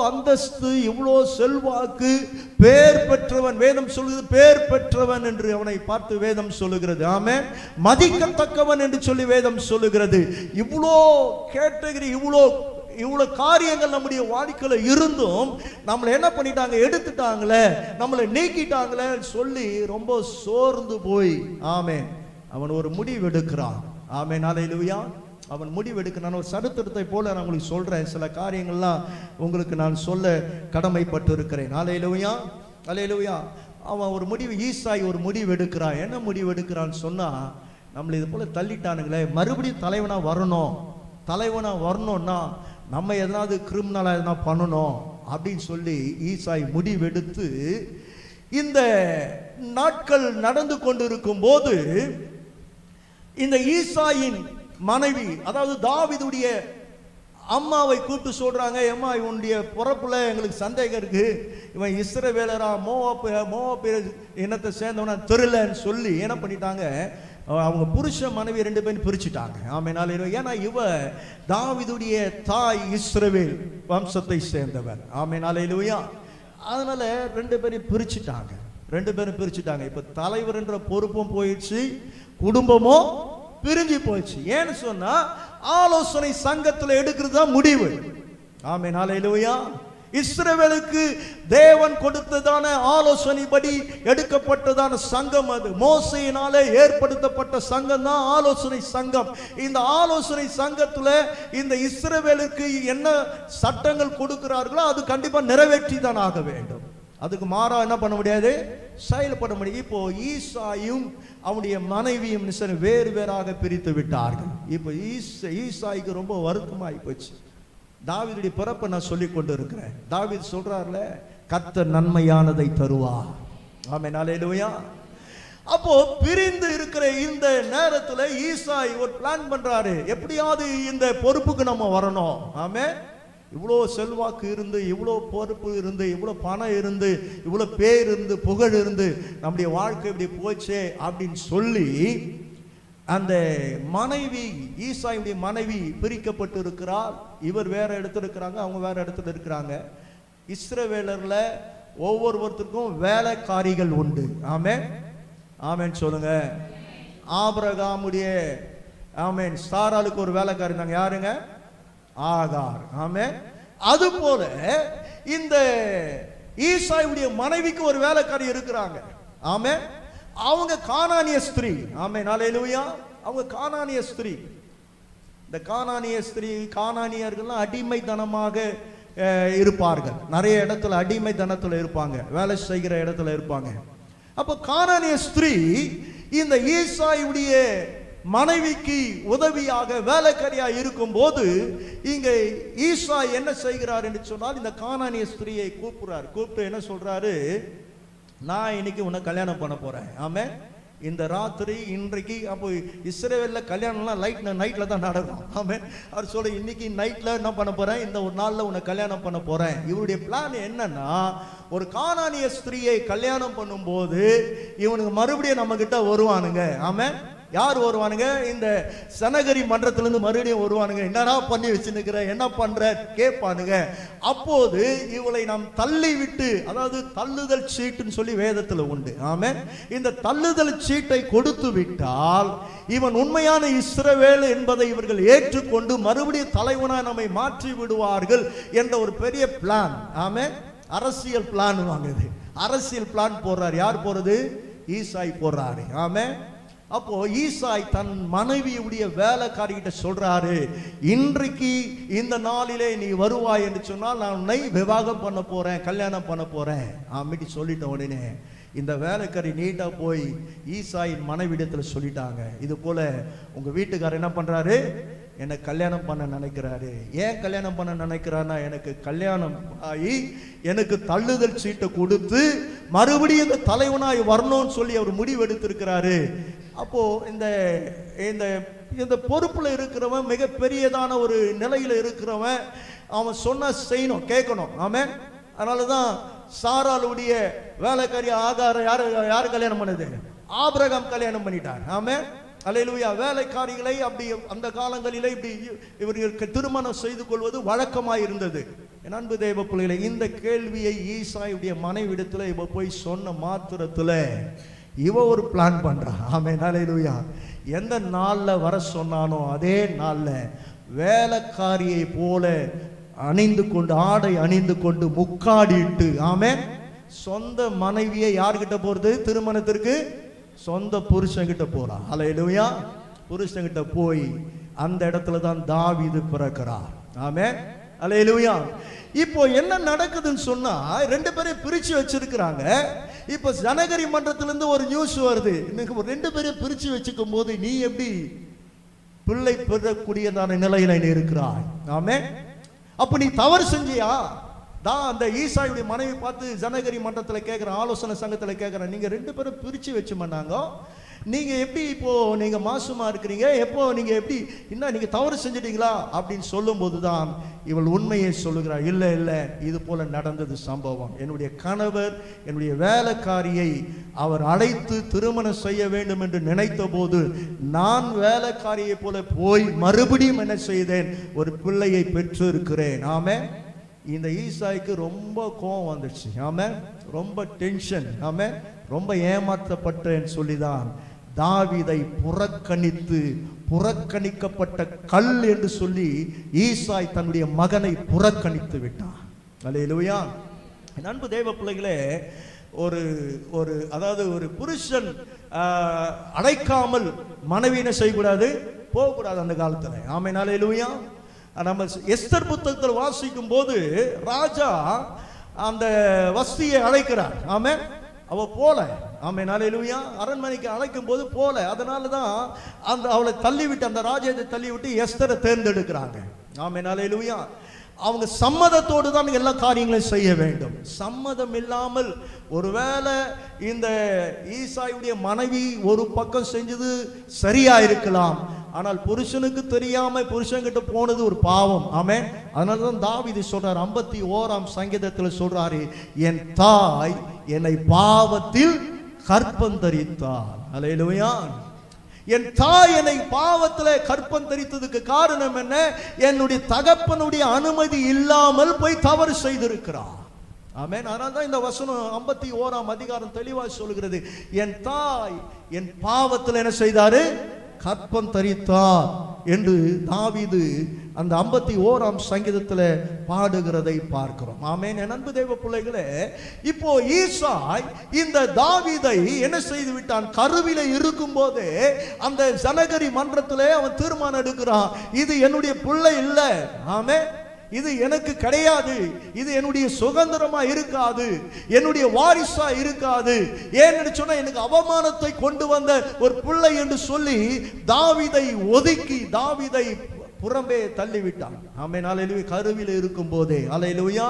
அந்தஸ்து, இவ்வளோ செல்வாக்கு, பேர் பெற்றவன், வேதம் சொல்லுகிறது பேர் பெற்றவன் என்று அவனை பார்த்து வேதம் சொல்லுகிறது. ஆமென். மதிக்கத்தக்கவன் என்று சொல்லி வேதம் சொல்லுகிறது. இவ்வளோ கேட்டகரி, இவ்வளோ காரியங்கள் நம்முடைய வாழ்க்கையில இருந்தும் நம்மளை என்ன பண்ணிட்டாங்க? எடுத்துட்டாங்களே, நம்மளை நீக்கிட்டாங்களே சொல்லி ரொம்ப சோர்ந்து போய், ஆமென், அவன் ஒரு முடிவு எடுக்கிறான். ஆமென், ஹல்லேலூயா. அவன் முடிவு எடுக்கிறான். ஒரு சரித்திரத்தை போல நான் உங்களுக்கு சொல்றேன். சில காரியங்கள்லாம் உங்களுக்கு நான் சொல்ல கடமைப்பட்டு இருக்கிறேன். ஹல்லேலூயா, ஹல்லேலூயா. அவன் ஒரு முடிவு, ஈசாய் ஒரு முடிவு எடுக்கிறான். என்ன முடிவு எடுக்கிறான்னு சொன்னா, நம்மளை இது போல தள்ளிட்டானுங்களே, மறுபடியும் தலைவனா வரணும்னா நம்ம எதனாவது கிரிமினலா எதனா பண்ணணும் அப்படின்னு சொல்லி ஈசாய் முடிவெடுத்து, இந்த நாட்கள் நடந்து கொண்டிருக்கும் போது இந்த ஈசாயின் மனைவி, அதாவது தாவீதுடைய அம்மாவை கூப்பிட்டு சொல்றாங்க, அம்மா, இவனுடைய பிறப்புல எங்களுக்கு சந்தேகம் இருக்கு, இவன் இஸ்ரவேலரா மோவாப் இனத்தை சேர்ந்தவனா தெரியலன்னு சொல்லி என்ன பண்ணிட்டாங்க? அவங்க புருஷ மனைவி 2 பேரும் பிரிச்சுட்டாங்க. ஆமென், ஹல்லேலூயா. ஏன்னா இவ தாவீதுடைய தாய் இஸ்ரவேல் வம்சத்தை சேர்ந்தவர். ஆமென், ஹல்லேலூயா. அதனால 2 பேரும் பிரிச்சுட்டாங்க. இப்ப தலைவர் என்ற பொறுப்பும் போயிடுச்சு, குடும்பமும் பிரிஞ்சு போயிடுச்சு. ஏன்னு சொன்னா, ஆலோசனை சங்கத்துல எடுக்கிறது தான் முடிவு. ஆமென், ஹல்லேலூயா. இஸ்ரவேலுக்கு தேவன் கொடுத்ததான ஆலோசனைப்படி எடுக்கப்பட்டதான சங்கம் அது. மோசேயினாலே ஏற்படுத்தப்பட்ட சங்கம் தான் ஆலோசனை சங்கம். இந்த ஆலோசனை சங்கத்துல இந்த இஸ்ரவேலுக்கு என்ன சட்டங்கள் கொடுக்கிறார்களோ அது கண்டிப்பா நிறைவேற்றி தான் ஆக வேண்டும். அதுக்கு மாறா என்ன பண்ண முடியாது, செயல்பட முடியும். இப்போ ஈசாயும் அவனுடைய மனைவியும் வேறு வேறாக பிரித்து விட்டார்கள். இப்போ ஈசாய்க்கு ரொம்ப வருத்தமாகி போச்சு. தாவீதுடைய பிறப்பை நான் சொல்லி கொண்டு இருக்கிறேன். தாவீது சொல்றாருல, கர்த்தர் நன்மையானதை தருவார். ஆமென், அல்லேலூயா. அப்போ பிரிந்து இருக்கிற இந்த நேரத்துல ஈசாய் ஒரு பிளான் பண்றாரு, எப்படியாவது இந்த பொறுப்புக்கு நம்ம வரணும். ஆமென். இவ்வளோ செல்வாக்கு இருந்து, இவ்வளோ பொறுப்பு இருந்து, இவ்வளோ பணம் இருந்து, இவ்வளோ பேர் இருந்து, புகழ் இருந்து, நம்முடைய வாழ்க்கை இப்படி போச்சே அப்படின்னு சொல்லி அந்த மனைவி, ஈசாயுடைய மனைவி பிரிக்கப்பட்டு இருக்கிறார். இவர் வேற இடத்துல இருக்கிறாங்க, அவங்க வேற இடத்துல இருக்கிறாங்க. இஸ்ரவேலர்ல ஒவ்வொருவருக்கும் வேலைக்காரிகள் உண்டு. ஆமென், ஆமென் சொல்லுங்க. ஆபிரகாமுடைய ஆமென் சாராளுக்கு ஒரு வேலைக்காரி இருந்தாங்க. யாருங்க? ஆகார். ஆமென். அது போல இந்த ஈசாயுடைய மனைவிக்கு ஒரு வேலைக்காரி இருக்கிறாங்க. ஆமென். அவங்க கானானிய ஸ்திரீ. ஆமென், அல்லேலூயா. அவங்க கானானிய ஸ்திரீ. இந்த கானானிய ஸ்திரீ, கானானியர்கள்லாம் அடிமைத்தனமாக இருப்பார்கள். நிறைய இடத்துல அடிமைத்தனத்துல இருப்பாங்க, வேலை செய்கிற இடத்துல இருப்பாங்க. அப்ப கானானிய ஸ்திரீ இந்த ஈசாயுடைய மனைவிக்கு உதவியாக வேலைக்காரியா இருக்கும் போது இங்க ஈசா என்ன செய்கிறார் என்று சொன்னால், இந்த கானானிய ஸ்திரீயை கூப்பிடுறாரு. கூப்பிட்டு என்ன சொல்றாரு, நான் இன்னைக்கு உன்னை கல்யாணம் பண்ண போறேன். ஆமே, இந்த ராத்திரி இன்றைக்கு. அப்போ இஸ்ரவேல்ல கல்யாணம்லாம் நைட்ல தான் நடக்கும். ஆமே, அவர் சொல்ல, இன்னைக்கு நைட்ல என்ன பண்ண போறேன், இந்த ஒரு நாள்ல உன்னை கல்யாணம் பண்ண போறேன். இவருடைய பிளான் என்னன்னா, ஒரு கானானிய ஸ்திரீயை கல்யாணம் பண்ணும் போது இவனுக்கு மறுபடியும் நம்ம கிட்ட வருவானுங்க. ஆமே, யார் வருவானுங்க? இந்த சனகரி மன்றத்திலிருந்து மறுபடியும் வருவானுங்க. என்னடா பண்ணி வச்சுன்னுக்கிற, என்ன பண்ற கேட்பானுங்க. அப்போது இவளை நாம் தள்ளி விட்டு, அதாவது தள்ளுதல் சீட்டுன்னு சொல்லி வேதத்துல உண்டு. ஆமென். இந்த தள்ளுதல் சீட்டை கொடுத்து விட்டால் இவன் உண்மையான இஸ்ரவேல் என்பதை இவர்கள் ஏற்றுக்கொண்டு மறுபடியும் தலைவனாய் நம்மை மாற்றி விடுவார்கள் என்ற ஒரு பெரிய பிளான். ஆமென். அரசியல் பிளான் வாங்குது. அரசியல் பிளான் போடுறாரு. யார் போறது? ஈசாய் போடுறாரு. ஆமென். அப்போ ஈசாய் தன் மனைவியுடைய வேலைக்காரிகிட்ட சொல்றாரு, இன்றைக்கு இந்த நாளிலே நீ வருவாய் என்று சொன்னால் நான் உன்னை விவாகம் பண்ண போறேன், கல்யாணம் பண்ண போறேன் அப்படி சொல்லிட்ட உடனே இந்த வேலைக்காரி நீட்டா போய் ஈசாயின் மனைவிடத்துல சொல்லிட்டாங்க, இது போல உங்க வீட்டுக்காரர் என்ன பண்றாரு, என்னை கல்யாணம் பண்ண நினைக்கிறாரு. ஏன் கல்யாணம் பண்ண நினைக்கிறான்னா, எனக்கு கல்யாணம் ஆகி எனக்கு தள்ளுதல் சீட்டை கொடுத்து மறுபடியும் இந்த தலைவனாய் வரணும்னு சொல்லி அவர் முடிவு எடுத்திருக்கிறாரு. அப்போ இந்த இந்த இந்த பொறுப்புல இருக்கிறவன், மிக பெரியதான ஒரு நிலையில இருக்கிறவன், அவன் சொன்ன செய்யணும், கேட்கணும். ஆமென். அதனாலதான் சாராளுடைய வேலைக்காரி ஆகார யாரு கல்யாணம் பண்ணது? ஆபிரகாம் கல்யாணம் பண்ணிட்டார். ஆமென், அல்லேலூயா. வேலைக்காரிகளை அப்படி அந்த காலங்களிலே இப்படி இவர்களுக்கு திருமணம் செய்து கொள்வது வழக்கமாய் இருந்தது. என் அன்பு தேவ பிள்ளைகளை, இந்த கேள்வியை ஈசாயுடைய மனைவிடத்துல இவ போய் சொன்ன மாத்திரத்துல இவ ஒரு பிளான் பண்றா. ஆமென், அல்லேலூயா. எந்த நாள்ல வர சொன்னானோ அதே நாள்ல வேலைக்காரியை போல அணிந்து கொண்டு, ஆடை அணிந்து கொண்டு, முக்காடிட்டு, ஆமென், சொந்த மனைவியை யார்கிட்ட போறது? திருமணத்திற்கு சொந்த புருஷன்கிட்ட போறா. அல்லேலூயா. புருஷன்கிட்ட போய் அந்த இடத்துல தான் தாவீது பிறக்கிறார். ஆமென், அல்லேலூயா. இப்போ என்ன நடக்குதுன்னு சொன்னா, ரெண்டு பேரையும் பிரிச்சு வச்சிருக்கிறாங்க. இப்ப ஜனகரி மன்றத்திலிருந்து ஒரு நியூஸ் வருது, இன்னைக்கு ரெண்டு பேரையும் பிரிச்சு வச்சுக்கும் போது நீ எப்படி பிள்ளை பெறக்கூடியதான நிலையில நீ இருக்கிறாய். ஆமென். அப்ப நீ தவறு செஞ்சியா? தான் அந்த ஈசாயுடைய மனைவி பார்த்து ஜனகரி மன்றத்தில் கேட்குற, ஆலோசனை சங்கத்தில் கேட்குற, நீங்க ரெண்டு பேரும் பிரிச்சு வச்சு பண்ணாங்க, நீங்க எப்படி இப்போ நீங்க மாசமா இருக்கிறீங்க, எப்போ நீங்க எப்படி என்ன நீங்க தவறு செஞ்சிட்டீங்களா அப்படின்னு சொல்லும் போதுதான் இவள் உண்மையை சொல்லுகிறார். இல்ல இல்ல, இது போல நடந்தது சம்பவம். என்னுடைய கணவர் என்னுடைய வேலைக்காரியை அவர் அழைத்து திருமணம் செய்ய வேண்டும் என்று நினைத்த போது நான் வேலைக்காரியை போல போய் மறுபடியும் என்ன செய்தேன், ஒரு பிள்ளையை பெற்று இருக்கிறேன். ஆமென். இந்த ஈசாய்க்கு ரொம்ப கோபம் வந்துடுச்சு. ஆமென். ரொம்ப டென்ஷன். ஆமென். ரொம்ப ஏமாற்றப்பட்டேன்னு சொல்லிதான் தாவீதை புறக்கணிக்கப்பட்ட கல் என்று சொல்லி ஈசாய் தன்னுடைய மகனை புறக்கணித்து விட்டான். அல்லேலூயா. அன்பு தேவ பிள்ளைகளே, ஒரு அதாவது ஒரு புருஷன் அழைக்காமல் மனைவியினை செய்யக்கூடாது, போகக்கூடாது அந்த காலத்துல. ஆமென், அல்லேலூயா. நம்ம எஸ்தர் புத்தகத்தில் வாசிக்கும் போது ராஜா அந்த வஸ்தியை அழைக்கிறார். ஆமென். அவ போல. ஆமென். அல்லேலூயா. அரண்மனைக்கு அழைக்கும் போது போல. அதனாலதான் அந்த அவளை தள்ளிவிட்டு, அந்த ராஜ்யத்தை தள்ளிவிட்டு எஸ்தரை தேர்ந்தெடுக்கிறாங்க. ஆமென். அல்லேலூயா. அவங்க சம்மதத்தோடு தான் எல்லா காரியங்களையும் செய்ய வேண்டும். சம்மதம் இல்லாமல் ஒருவேளை இந்த ஈசாயுடைய மனைவி ஒரு பக்கம் செஞ்சது சரியா இருக்கலாம், ஆனால் புருஷனுக்கு தெரியாம புருஷன்கிட்ட போனது ஒரு பாவம். ஆமென். அதனாலதான் தாவீது சொல்றார் 51ஆம் சங்கீதத்தில் சொல்றாரு, என் தாய் என்னை பாவத்தில் கற்பந்தரித்தார். அல்லேலூயா. என் தாய் என்னை பாவத்திலே கற்பந்தரித்ததுக்கு காரணம் என்ன? என்னுடைய தகப்பனுடைய அனுமதி இல்லாமல் போய் தவறு செய்திருக்கிறார். ஆமென். அதனால தான் இந்த வசனம் 51ஆம் அதிகாரம் தெளிவாக சொல்கிறது, என் தாய் என் பாவத்தில் என்ன செய்தாரு? கற்பம் தரித்தார் என்று தாவீது அந்த 51ஆம் சங்கீதத்தில் பாடுகிறதை பார்க்கிறோம். ஆமென். என் அன்பு தேவ பிள்ளைகளே, இப்போ ஈசாய் இந்த தாவீதை என்ன செய்து விட்டான்? கருவிலே இருக்கும் போதே அந்த ஜனகரி மன்றத்திலே அவன் தீர்மானம் எடுக்கிறான், இது என்னுடைய பிள்ளை இல்லை. ஆமென். இது எனக்கு கிடையாது, இது என்னுடைய சுதந்திரமா இருக்காது, என்னுடைய வாரிசா இருக்காது. ஏன்னு சொன்னா எனக்கு அவமானத்தை கொண்டு வந்த ஒரு பிள்ளை என்று சொல்லி தாவீதை ஒதுக்கி தாவீதை புறம்பே தள்ளிவிட்டான். ஆமென். அல்லேலூயா. கருவில இருக்கும் போதே. அல்லேலூயா.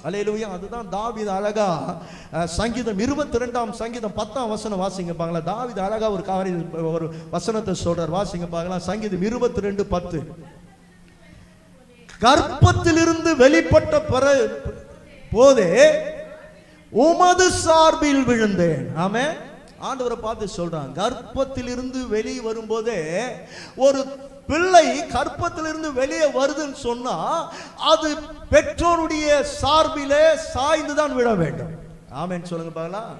அல்லேலூயா. அதுதான் தாவீது அழகா சங்கீதம் 22ஆம் சங்கீதம் 10ஆம் வசனம் வாசிங்க பாக்கலாம். தாவீது அழகா ஒரு காரியம் ஒரு வசனத்தை சொல்றார், வாசிங்க பார்க்கலாம். சங்கீதம் 22:10. கர்ப்பத்திலிருந்து வெளிப்பட்ட போதே உமது சார்பில் விழுந்தேன். ஆமென். ஆண்டவரை பார்த்து சொல்றான், கர்ப்பத்திலிருந்து வெளியே வரும்போதே ஒரு பிள்ளை கர்ப்பத்திலிருந்து வெளியே வருதுன்னு சொன்னா அது பெற்றோருடைய சார்பிலே சாய்ந்துதான் விழ வேண்டும். ஆமென் சொல்லுங்க பாக்கலாம்.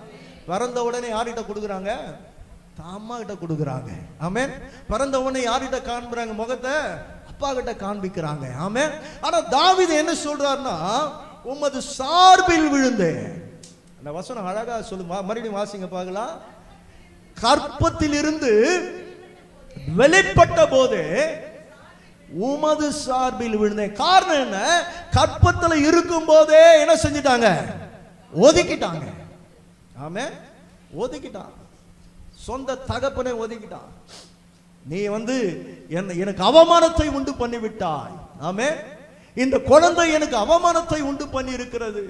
பிறந்த உடனே யார்கிட்ட கொடுக்குறாங்க? அம்மா கிட்ட கொடுக்குறாங்க. ஆமென். பிறந்த உடனே யார்கிட்ட காண்பிக்கிறாங்க? முகத்தை அப்பா கிட்ட காண்பிக்கிறாங்க. ஆமென். ஆனா தாவீது என்ன சொல்றாருன்னா, உமது சார்பில் விழுந்தேன். அந்த வசனம் அழகா சொல்லுங்க, மறுபடியும் வாசிங்க பார்க்கலாம். கர்ப்பத்தில் இருந்து வெளிப்பட்ட போதே உமது சார்பில் விழுந்தேன். காரணம் என்ன? கர்ப்பத்தில் இருக்கும் போதே என்ன செஞ்சிட்டாங்க? ஒதுக்கிட்டாங்க. ஆமென். ஒதுக்கிட்டான். சொந்த தகப்பனை ஒதுக்கிட்டான். நீ எனக்கு அவமானத்தை உண்டு பண்ணி விட்டாய். ஆமென். இந்த குழந்தை எனக்கு அவமானத்தை உண்டு பண்ணி இருக்கிறது.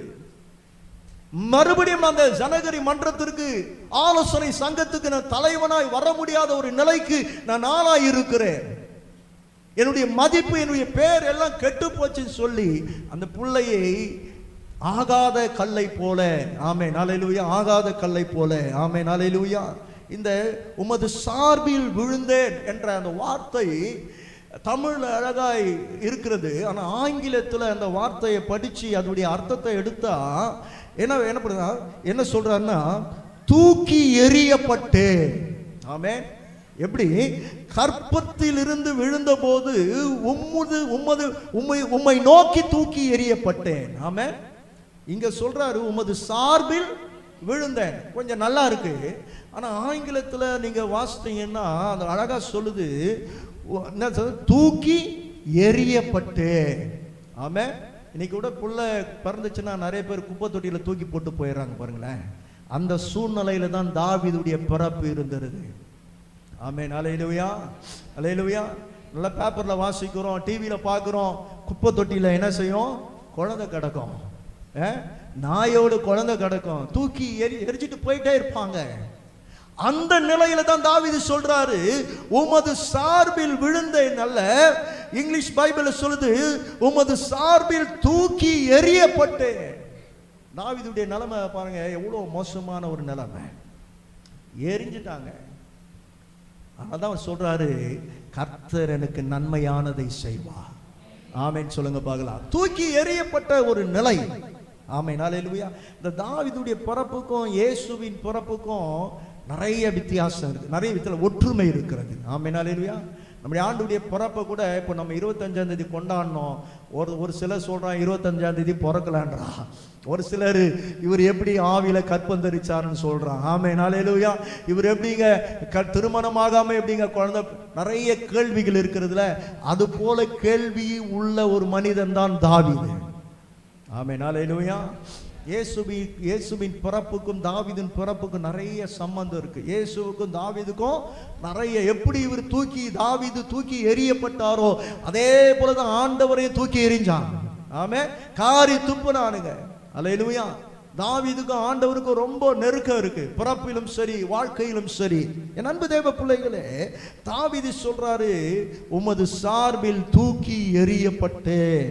மறுபடியும் அந்த ஜனகரி மன்றத்திற்கு ஆலோசனை சங்கத்துக்கு நான் தலைவனாய் வர முடியாத ஒரு நிலைக்கு நான் ஆளாய் இருக்கிறேன். என்னுடைய மதிப்பு, என்னுடைய பேர் எல்லாம் கெட்டு போச்சுன்னு சொல்லி அந்த பிள்ளையை ஆகாத கல்லை போல. ஆமென். அல்லேலூயா. ஆகாத கல்லை போல. ஆமென். அல்லேலூயா. இந்த உமது சார்பில் விழுந்தேன் என்ற அந்த வார்த்தை தமிழ்ல அழகாய் இருக்கிறது. ஆனா ஆங்கிலத்தில் அந்த வார்த்தையை படிச்சு அதனுடைய அர்த்தத்தை எடுத்தா என்ன சொல்றாருன்னா, தூக்கி எறியப்பட்டேன். ஆமென். எப்படி? கர்ப்பத்தில் இருந்து விழுந்த போது உம்மை நோக்கி தூக்கி எறியப்பட்டேன். ஆமென். இங்க சொல்றாரு உமது சார்பில் விழுந்தேன். கொஞ்சம் நல்லா இருக்கு. ஆனா ஆங்கிலத்தில் நீங்க வாசித்தீங்கன்னா அந்த அழகா சொல்லுது, என்ன தூக்கி எறியப்பட்டேன். ஆமென். இன்னைக்கு கூட புள்ள பிறந்துச்சுன்னா நிறைய பேர் குப்பை தொட்டியில தூக்கி போட்டு போயிடுறாங்க பாருங்களேன். அந்த சூழ்நிலையில தான் தாவீதுடைய பிறப்பு இருந்தது. ஆமென். அல்லேலூயா. அல்லேலூயா. நல்ல பேப்பர்ல வாசிக்கிறோம், டிவியில பார்க்கிறோம், குப்பை தொட்டியில என்ன செய்யும்? குழந்தை கிடக்கும். நாயோடு குழந்தை கிடக்கும். தூக்கி எரிச்சிட்டு போயிட்டே இருப்பாங்க. அந்த நிலையில தான் தாவீது சொல்றாரு, உமது சார்பில் விழுந்தேன். அல்ல, இங்கிலீஷ் பைபிள் சொல்லுது உமது சார்பில் தூக்கி எறியப்பட்டேன். தாவீதுடைய நிலைமை பாருங்க, எவ்வளவு மோசமான ஒரு நிலைமை. எரிஞ்சிட்டாங்க. அதான் சொல்றாரு, கர்த்தர் எனக்கு நன்மையானதை செய்வார். ஆமென் சொல்லுங்க பார்க்கலாம். தூக்கி எறியப்பட்ட ஒரு நிலை. ஆமென். அல்லேலூயா. இந்த தாவீதுடைய பிறப்புக்கும் இயேசுவின் பிறப்புக்கும் நிறைய வித்தியாசம் இருக்கு, நிறைய ஒற்றுமை இருக்கிறது. ஆமென். அல்லேலூயா. நம்முடைய ஆண்டுடைய பிறப்பை கூட இப்போ நம்ம 25ஆம் தேதி கொண்டாடணும். ஒரு சிலர் சொல்றான் 25ஆம் தேதி பிறக்கலான்றா. ஒரு சிலர் இவர் எப்படி ஆவியில கற்பந்தரிச்சாருன்னு சொல்றான். ஆமென். அல்லேலூயா. இவர் எப்படிங்க திருமணமாகாம எப்படிங்க குழந்தை? நிறைய கேள்விகள் இருக்கிறதுல அது போல கேள்வி உள்ள ஒரு மனிதன் தான் தாவீது. ஆமென். அல்லேலூயா. இயேசுவின் பிறப்புக்கும் தாவீதின் பிறப்புக்கும் நிறைய சம்பந்தம் இருக்கு. இயேசுவுக்கும் தாவீதுக்கும் நிறைய, எப்படி இவர் தாவீது தூக்கி எறியப்பட்டாரோ அதே போலதான் ஆண்டவரையும் தூக்கி எறிஞ்சான். ஆமென். காரி துப்புனானுங்க. அல்லேலூயா. தாவீதுக்கும் ஆண்டவருக்கும் ரொம்ப நெருக்கம் இருக்கு, பிறப்பிலும் சரி வாழ்க்கையிலும் சரி. என் அன்பு தேவ பிள்ளைகளே, தாவீது சொல்றாரு, உமது சார்பில் தூக்கி எறியப்பட்டேன்.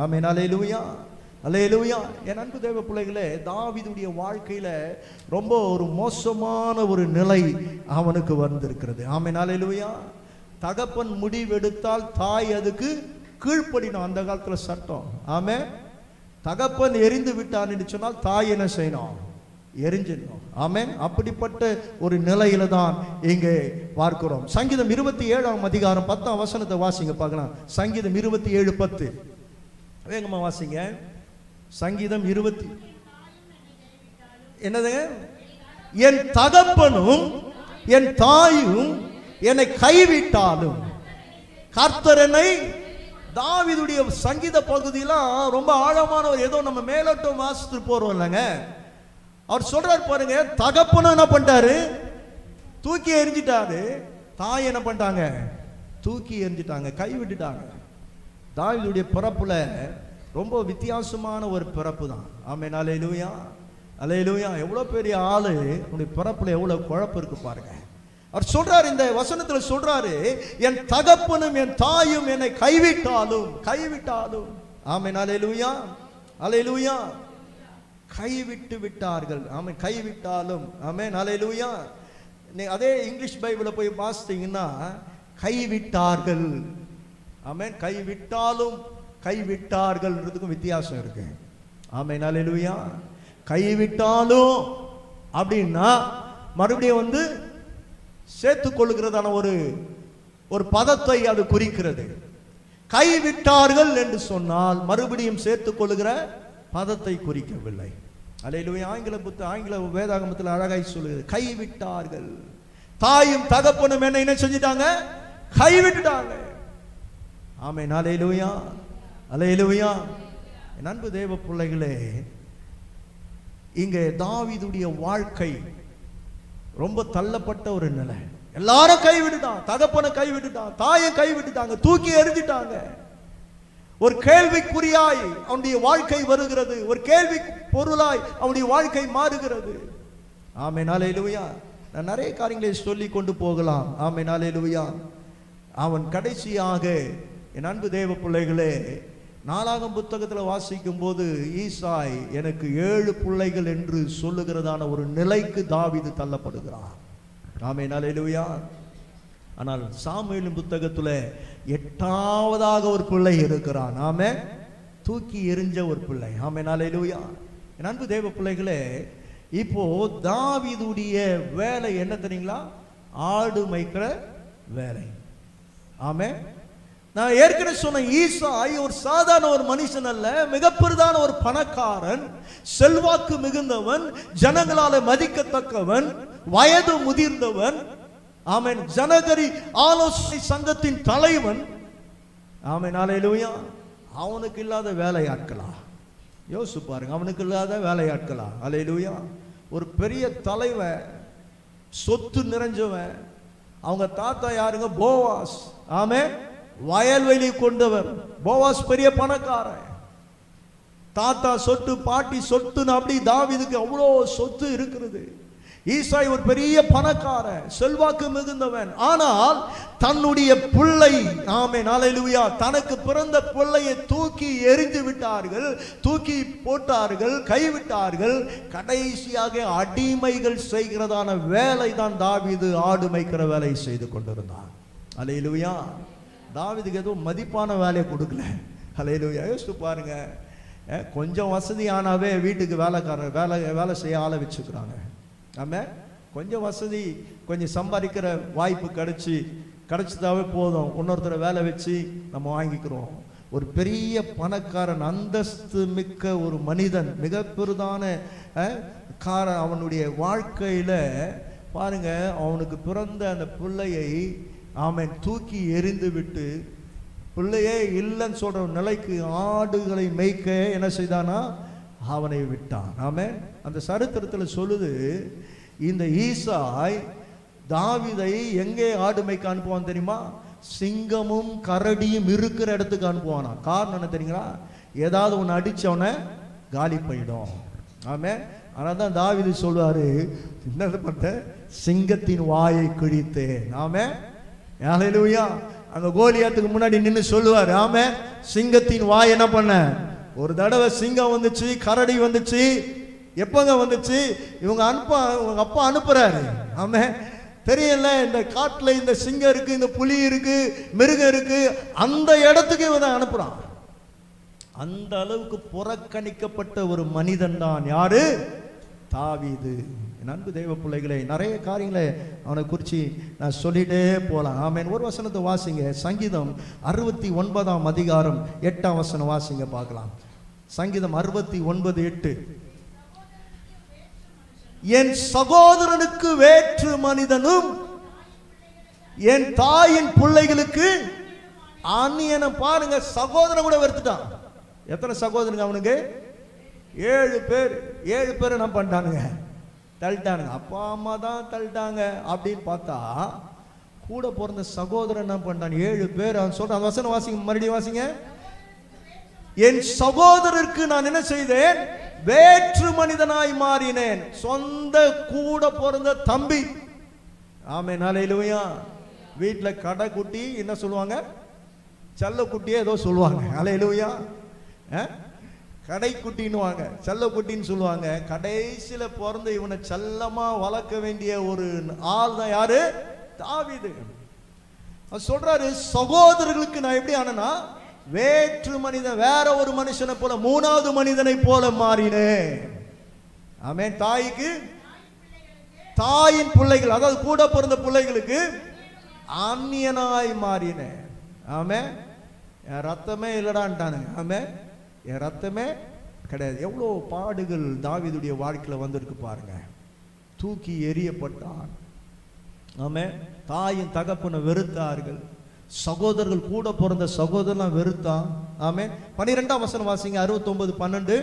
ஆமென். அல்லேலூயா, அல்லேலூயா. என் அன்பு தேவ பிள்ளைகளே, தாவீதுடைய வாழ்க்கையில ரொம்ப ஒரு மோசமான ஒரு நிலை அவனுக்கு வந்திருக்கிறது. ஆமென். அல்லேலூயா. தகப்பன் முடிவெடுத்தால் தாய் அதுக்கு கீழ்ப்படினோம். அந்த காலத்துல சட்டம். ஆமென். தகப்பன் எரிந்து விட்டான் என்று சொன்னால் தாய் என்ன செய்யணும்? எரிஞ்சிடணும். ஆமென். அப்படிப்பட்ட ஒரு நிலையில தான் இங்கே பார்க்கிறோம். சங்கீதம் 27ஆம் அதிகாரம் 10ஆம் வசனத்தை வாசிங்க பார்க்கலாம். சங்கீதம் 27:10 வேகமா வாசிங்க. சங்கீதம் 20 என்னது? என் தகப்பனும் என் தாயும் என்னை கைவிட்டாலும் கர்த்தர் என்னை. தாவீதுடைய சங்கீத பகுதியெல்லாம் ரொம்ப ஆழமான ஒரு, ஏதோ நம்ம மேலோட்டம் வாசித்து போறோம் இல்லைங்க. அவர் சொல்றாரு பாருங்க, தகப்பனும் என்ன பண்ணிட்டாரு? தூக்கி எறிஞ்சிட்டாரு. தாய் என்ன பண்ணிட்டாங்க? தூக்கி எறிஞ்சிட்டாங்க, கைவிட்டுட்டாங்க. தாவீதுடைய பிறப்புல ரொம்ப வித்தியாசமான ஒரு பிறப்பு தான். ஆமென். அல்லேலூயா, அல்லேலூயா. எவ்வளவு பெரிய ஆளு, உடைய பிறப்புல எவ்வளவு குழப்பம் இருக்கு பாருங்க. அவர் சொல்றாரு, இந்த வசனத்துல சொல்றாரு, என் தகப்பனும் என் தாயும் என்னை கைவிட்டாலும். ஆமென். அல்லேலூயா, அல்லேலூயா. கைவிட்டு விட்டார்கள். ஆமென். கைவிட்டாலும். ஆமென். அல்லேலூயா. அதே இங்கிலீஷ் பைபிள போய் வாசித்தீங்கன்னா கைவிட்டார்கள். ஆமென். கைவிட்டாலும் கைவிட்டார்கள்ன்றதுக்கும் வித்தியாசம் இருக்கு. ஆமென். அல்லேலூயா. கைவிட்டாலும் அப்படின்னா மறுபடியும் சேர்த்துக் கொள்ளுகிறதான ஒரு பதத்தை அது குறிக்கிறது. கைவிட்டார்கள் என்று சொன்னால் மறுபடியும் சேர்த்துக் கொள்ளுகிற பதத்தை குறிக்கவில்லை. அல்லேலூயா. ஆங்கில வேதாகமத்தில் அழகாய் சொல்லுகிறது, கைவிட்டார்கள். தாயும் தகப்பனும் என்ன செஞ்சிட்டாங்க? கைவிட்டுட்டாங்க. ஆமென். அல்லேலூயா, அல்லேலூயா. என் அன்பு தேவ பிள்ளைகளே, இங்கே தாவீதுடைய வாழ்க்கை ரொம்ப தள்ளப்பட்ட ஒரு நிலை. எல்லாரும் கைவிட்டுட்டான். தகப்பனை கைவிட்டுட்டான், தாயை கைவிட்டுட்டாங்க, தூக்கி எறிஞ்சிட்டாங்க. ஒரு கேள்விக்குறியாய் அவனுடைய வாழ்க்கை வருகிறது. ஒரு கேள்வி பொருளாய் அவனுடைய வாழ்க்கை மாறுகிறது. ஆமென். அல்லேலூயா. நான் நிறைய காரியங்களை சொல்லி கொண்டு போகலாம். ஆமென். அல்லேலூயா. அவன் கடைசியாக, என் அன்பு தேவ பிள்ளைகளே, 4ஆம் புத்தகத்தில் வாசிக்கும் போது ஈசாய் எனக்கு 7 பிள்ளைகள் என்று சொல்லுகிறதான ஒரு நிலைக்கு தாவீது தள்ளப்படுகிறான். ஆமென். அல்லேலூயா. ஆனால் சாமுவேலின் புத்தகத்துல 8ஆவதாக ஒரு பிள்ளை இருக்கிறான். ஆமென். தூக்கி எறிஞ்ச ஒரு பிள்ளை. ஆமென். அல்லேலூயா. என் அன்பு தேவ பிள்ளைகளே, இப்போ தாவீதுடைய வேலை என்ன தெரியுங்களா? ஆடு மேய்க்கிற வேலை. ஆமென். நான் ஏற்கனவே சொன்ன, ஈசாய் ஒரு சாதாரண ஒரு மனுஷன் அல்ல, மிகப்பெரிதான ஒரு பணக்காரன், செல்வாக்கு மிகுந்தவன், ஜனங்களால மதிக்கத்தக்கவன், வயது முதிர்ந்தவன். ஆமென். ஜனகரி ஆலோசனை சங்கத்தின் தலைவன். ஆமென். அல்லேலூயா. அவனுக்கு இல்லாத வேலையாட்களா? யோசிச்சு பாருங்க, அவனுக்கு இல்லாத வேலையாட்களா? அல்லேலூயா. ஒரு பெரிய தலைவன், சொத்து நிறைஞ்சவன். அவங்க தாத்தா யாருங்க? போவாஸ். ஆமென். வயல்வெளி கொண்டவர். போவாஸ் பெரிய பணக்காரன். தாத்தா சொத்து, பாட்டி சொத்துன்னு அப்படி தாவீதுக்கு அவ்வளோ சொத்து இருக்கிறது. ஈசாய் ஒரு பெரிய பணக்காரன், செல்வாக்கு மிகுந்தவன். ஆனால் தன்னுடைய பிள்ளை, ஆமென், அல்லேலூயா, தனக்கு பிறந்த பிள்ளையை தூக்கி எறிந்து விட்டார்கள், தூக்கி போட்டார்கள், கைவிட்டார்கள். கடைசியாக அடிமைகள் செய்கிறதான வேலை தான் தாவீது ஆடு மேய்க்கிற வேலை செய்து கொண்டிருந்தான். அல்லேலூயா. தாவீதுக்கு எதுவும் மதிப்பான வேலையை கொடுக்கல. அல்லேலூயா. யோசிச்சு பாருங்க, கொஞ்சம் வசதி ஆனாவே வீட்டுக்கு வேலைக்காரர் வேலை செய்ய ஆளை வச்சுக்கிறாங்க. ஆமாம், கொஞ்சம் வசதி, கொஞ்சம் சம்பாதிக்கிற வாய்ப்பு கிடைச்சதாவே போதும், இன்னொருத்தரை வேலை வச்சு நம்ம வாங்கிக்கிறோம். ஒரு பெரிய பணக்காரன், அந்தஸ்து மிக்க ஒரு மனிதன், மிக பெரிதான அவனுடைய வாழ்க்கையில பாருங்க, அவனுக்கு பிறந்த அந்த பிள்ளையை அவன் தூக்கி எறிந்து விட்டு, பிள்ளையே இல்லைன்னு சொல்ற நிலைக்கு ஆடுகளை மேய்க்க என்ன செய்தானா? அவனை விட்டான். ஆமென். அந்த சரித்திரத்தில் சொல்லுது, இந்த ஈசாய் தாவீதை எங்கே ஆடு மேய்க்க அனுப்புவான் தெரியுமா? சிங்கமும் கரடியும் இருக்கிற இடத்துக்கு அனுப்புவானா. காரணம் என்ன தெரியுங்களா? ஏதாவது ஒன்று அடிச்சவனை காலி போயிடும். ஆமென். ஆனால் தான் தாவீது சொல்வாரு, என்னது பண்ண, சிங்கத்தின் வாயை கிழித்தேன். ஆமென். ஹல்லேலூயா. அங்க கோலியாத்துக்கு முன்னாடி நின்று சொல்லுவார், ஆமென், சிங்கத்தின் வாய் என்ன பண்ண. ஒரு தடவை சிங்கம் வந்துச்சு, கரடி வந்துச்சு. எப்பங்க வந்துச்சு? இவங்க அப்பா அனுப்புறாரு. ஆமென். தெரியல, இந்த காட்டுல இந்த சிங்கம் இருக்கு, இந்த புலி இருக்கு, மிருகம் இருக்கு, அந்த இடத்துக்கு இவன் அனுப்புறான். அந்த அளவுக்கு புறக்கணிக்கப்பட்ட ஒரு மனிதன் தான் யாரு? தாவீது. அன்பு தேவ பிள்ளைகளே, நிறைய காரியங்களை அவனை குறித்து நான் சொல்லிட்டே போலாம். ஆமென். ஒரு வசனத்தை வாசிங்க. சங்கீதம் 69ஆம் அதிகாரம் 8ஆம் வசனம் வாசிங்க பார்க்கலாம். சங்கீதம் 69:8. என் சகோதரனுக்கு வேற்று மனிதனும் என் தாயின் பிள்ளைகளுக்கு அந்நியன. பாருங்க, சகோதரன் கூட வெறுத்துட்டான். எத்தனை சகோதரங்க அவனுக்கு? 7 பேர். 7 பேர் என்ன பண்ணிட்டானுங்க? தள்ளிட்டானுங்க. அப்பா அம்மா தான் தள்ளிட்டாங்க. அப்படின்னு பார்த்தா கூட பிறந்த சகோதரன் என்ன பண்ணிட்டான்? 7 பேர். அவன் சொல்றான், அந்த வசனம் வாசிங்க, மறுபடியும் வாசிங்க. என் சகோதரருக்கு நான் என்ன செய்தேன்? வேற்று மனிதனாய் மாறினேன். சொந்த கூட பிறந்த தம்பி. ஆமென். ஹல்லேலூயா. வீட்டுல கடை குட்டி என்ன சொல்லுவாங்க? செல்ல குட்டியே ஏதோ சொல்லுவாங்க. ஹல்லேலூயா. கடை குட்டின்னுவாங்க, செல்ல குட்டின்னு சொல்லுவாங்க. கடைசியில பிறந்த இவனை செல்லமா வளர்க்க வேண்டிய ஒரு ஆள் தான் யாரு? தாவீது. சொல்றாரு, சகோதரர்களுக்கு நான் எப்படி ஆனேன்னா வேற்று மனிதன், வேற ஒரு மனுஷனை போல, 3வது மனிதனை போல மாறினேன். ஆமென். தாய்க்கு, தாயின் பிள்ளைகள், அதாவது கூட பிறந்த பிள்ளைகளுக்கு அந்நியனாய் மாறினேன். ஆமென். என் ரத்தமே இல்லடான்ட்டானுங்க. ஆமென். என் ரத்தமே கிடையாது. எவ்வளோ பாடுகள் தாவீதுடைய வாழ்க்கையில் வந்திருக்கு பாருங்க. தூக்கி எறியப்பட்டான். ஆமென். தாயின் தகப்பனை வெறுத்தார்கள். சகோதரர்கள், கூட பிறந்த சகோதரன் வெறுத்தான். ஆமென். 12ஆம் வசனம் வாசிங்க. 69:12.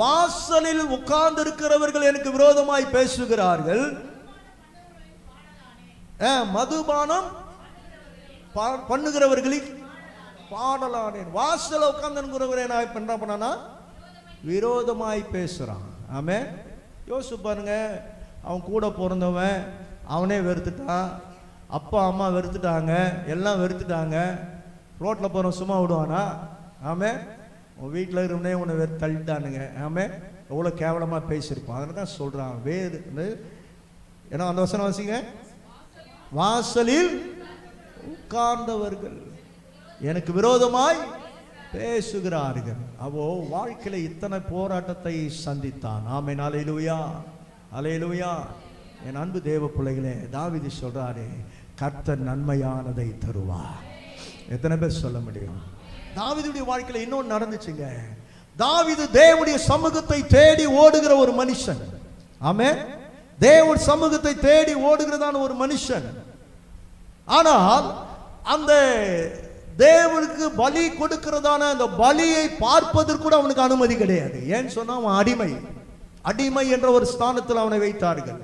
வாசலில் உட்கார்ந்து இருக்கிறவர்கள் எனக்கு விரோதமாய் பேசுகிறார்கள். மதுபானம் பண்ணுகிறவர்களில் பாடலானேன். வாசல உட்கார்ந்து நான் என்ன பண்ணானா விரோதமாய் பேசுறான். ஆமென். யோசிச்சு பாருங்க, அவன் கூட பிறந்தவன் அவனே வெறுத்துட்டான், அப்பா அம்மா வெறுத்துட்டாங்க, எல்லாம் வெறுத்துட்டாங்க. ரோட்ல போறவன் சும்மா விடுவானா? ஆமென். உன் வீட்டில் இருக்கிறவனே உன்னை தள்ளிட்டானுங்க. ஆமென். எவ்வளோ கேவலமா பேசியிருப்பான். அதனால தான் சொல்றான் வேறு. ஏன்னா அந்த வசனம் வாசிங்க. வாசலில் உட்கார்ந்தவர்கள் எனக்கு விரோதமாய் பேசுகிறார்கள். அவோ வாழ்க்கையில இத்தனை போராட்டத்தை சந்தித்தான். ஆமென். ஹல்லேலூயா. ஹல்லேலூயா. என் அன்பு தேவ பிள்ளைகளே, தாவீது சொல்றாரு, கர்த்தர் நன்மையானதை தருவார். எத்தனை பேர் சொல்ல முடியும்? தாவீதுடைய வாழ்க்கையில இன்னொன்று நடந்துச்சுங்க. தாவீது தேவனுடைய சமூகத்தை தேடி ஓடுகிற ஒரு மனுஷன். ஆமென். தேவனுடைய சமூகத்தை தேடி ஓடுகிறதான ஒரு மனுஷன். ஆனால் அந்த தேவனுக்கு பலி கொடுக்கிறதான அந்த பலியை பார்ப்பதற்கு கூட அவனுக்கு அனுமதி கிடையாது. ஏன்னு சொன்னா அவன் அடிமை என்ற ஒரு ஸ்தானத்தில் அவனை வைத்தார்கள்.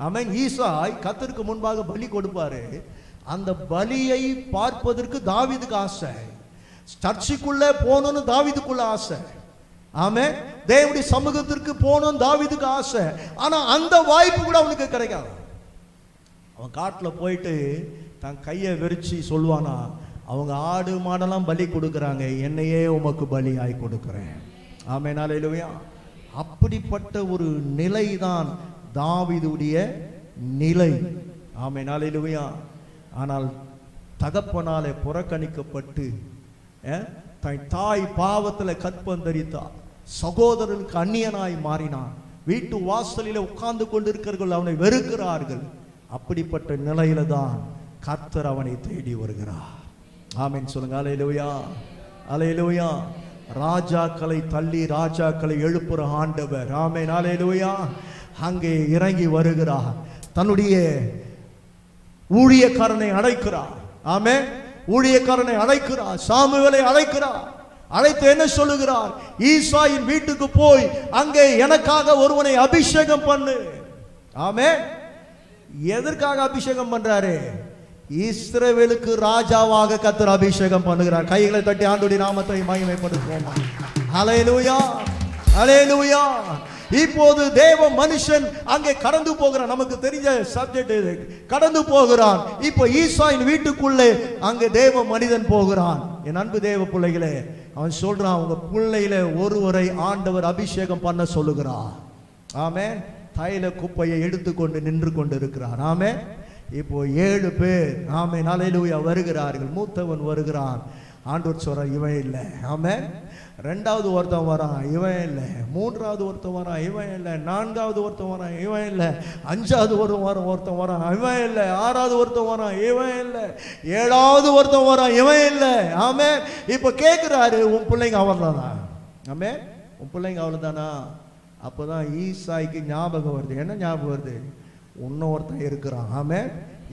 ஆமென். ஈசாய் கர்த்தருக்கு முன்பாக பலி கொடுப்பாரு. அந்த பலியை பார்ப்பதற்கு தாவீதுக்கு ஆசை. சர்ச்சுக்குள்ள போகணும்னு தாவீதுக்குள்ள ஆசை. ஆமென். தேவனுடைய சமூகத்திற்கு போகணும் தாவீதுக்கு ஆசை. ஆனா அந்த வாய்ப்பு கூட அவனுக்கு கிடைக்காது. அவன் காட்டில் போயிட்டு தன் கையை வெறிச்சு சொல்லுவானா, அவங்க ஆடு மாடெல்லாம் பலி கொடுக்குறாங்க, என்னையே உமக்கு பலியாய் கொடுக்கிறேன். ஆமென். ஹல்லேலூயா. அப்படிப்பட்ட ஒரு நிலை தான் தாவீதுடைய நிலை. ஆமென். ஹல்லேலூயா. ஆனால் தகப்பனாலே புறக்கணிக்கப்பட்டு தன் தாய் பாவத்தில் கற்பந்தரித்தார். சகோதரனுக்கு அந்நியனாய் மாறினான். வீட்டு வாசலில் உட்கார்ந்து கொண்டிருக்கிறவர்கள் அவனை வெறுக்கிறார்கள். அப்படிப்பட்ட நிலையில தான் கர்த்தர் அவனை தேடி வருகிறார். ஆமென் சொல்லுங்க. ஹல்லேலூயா. ஹல்லேலூயா. ராஜாக்களை தள்ளி ராஜாக்களை எழுப்புற ஆண்டவர். ஆமென். ஹல்லேலூயா. அங்கே இறங்கி வருகிறார். தன்னுடைய ஊழியக்காரனை அழைக்கிறார். ஆமென். ஊழியக்காரனை அழைக்கிறார், சாமுவேலை அழைக்கிறார். அழைத்து என்ன சொல்லுகிறார்? ஈசாயின் வீட்டுக்கு போய் அங்கே எனக்காக ஒருவனை அபிஷேகம் பண்ணு. ஆமென். எதற்காக அபிஷேகம் பண்றாரு? இஸ்ரவேலுக்கு ராஜாவாக கர்த்தர் அபிஷேகம் பண்ணுகிறார். கைகளை தட்டி ஆண்டவருடைய நாமத்தை மகிமைப்படுத்துவோம். ஹல்லேலூயா, ஹல்லேலூயா. இப்போது தேவ மனுஷன் அங்கே கடந்து போகிறான். நமக்கு தெரிஞ்ச சப்ஜெக்ட் இது. கடந்து போகிறான். இப்போ ஈசாயின் வீட்டுக்குள்ளே அங்கே தேவ மனிதன் போகிறான். என் அன்பு தேவ பிள்ளைகளே, அவன் சொல்றான், உங்க பிள்ளையில ஒருவரை ஆண்டவர் அபிஷேகம் பண்ண சொல்லுகிறார். ஆமென். தைல குப்பையை எடுத்துக்கொண்டு நின்று கொண்டு இருக்கிறான். ஆமென். இப்போ 7 பேர் ஆமென் ஹல்லேலூயா வருகிறார்கள். மூத்தவன் வருகிறான். ஆண்டவர் சொல்ற, இவன் இல்லை. ஆமென். ரெண்டாவது ஒருத்தன் வரான், இவன் இல்லை. மூன்றாவது ஒருத்தன் வரான், இவன் இல்லை. நான்காவது ஒருத்தன் வரான், இவன் இல்லை. அஞ்சாவது ஒருத்தன் வரான், இவன் இல்லை. ஆறாவது ஒருத்தன் வரான், இவன் இல்லை. ஏழாவது ஒருத்தன் வரான், இவன் இல்லை. ஆமென். இப்ப கேட்கிறாரு, உன் பிள்ளைங்க அவ்வளவுதானா? ஆமென். உன் பிள்ளைங்க அவ்வளவுதானா? அப்பதான் ஈசாய்க்கு ஞாபகம் வருது. என்ன ஞாபகம் வருது? இன்னொருத்தன் இருக்கிறான். ஆமென்.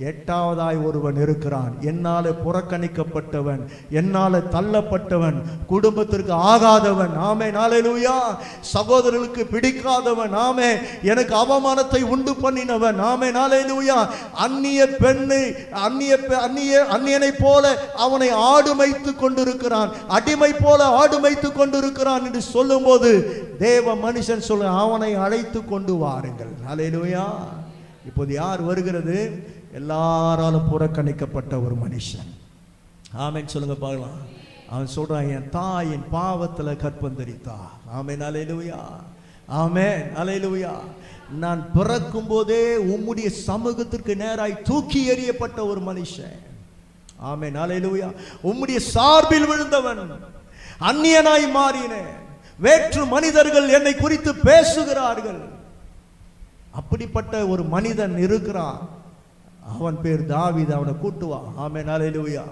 8ஆவதாய் ஒருவன் இருக்கிறான். என்னால புறக்கணிக்கப்பட்டவன், என்னால தள்ளப்பட்டவன், குடும்பத்திற்கு ஆகாதவன். ஆமென் ஹல்லேலூயா. சகோதரர்களுக்கு பிடிக்காதவன். ஆமென். எனக்கு அவமானத்தை உண்டு பண்ணினவன். ஆமென் ஹல்லேலூயா. அந்நிய பெண்ணை அந்நியனை போல அவனை ஆடுமைத்து கொண்டிருக்கிறான், அடிமை போல ஆடுமைத்து கொண்டிருக்கிறான் என்று சொல்லும்போது தேவ மனுஷன் சொல்ல, அவனை அழைத்து கொண்டு வாருங்கள். ஹல்லேலூயா. இப்போது யார் வருகிறது? எல்லாராலும் புறக்கணிக்கப்பட்ட ஒரு மனுஷன். ஆமென் சொல்லுங்க பார்க்கலாம். அவன் சொல்றான், என் தாயின் பாவத்துல கற்பம் தரித்தார். ஆமென் ஹல்லேலூயா, ஆமென் ஹல்லேலூயா. நான் பிறக்கும் போதே உம்முடைய சமூகத்திற்கு நேராய் தூக்கி எறியப்பட்ட ஒரு மனுஷன். ஆமென் ஹல்லேலூயா. உம்முடைய சார்பில் விழுந்தவன், அந்நியனாய் மாறினேன். வேற்று மனிதர்கள் என்னை குறித்து பேசுகிறார்கள். அப்படிப்பட்ட ஒரு மனிதன் இருக்கிறான். அவன் பேர் தாவீது. அவனை கூட்டுவான். ஆமென் ஹல்லேலூயா.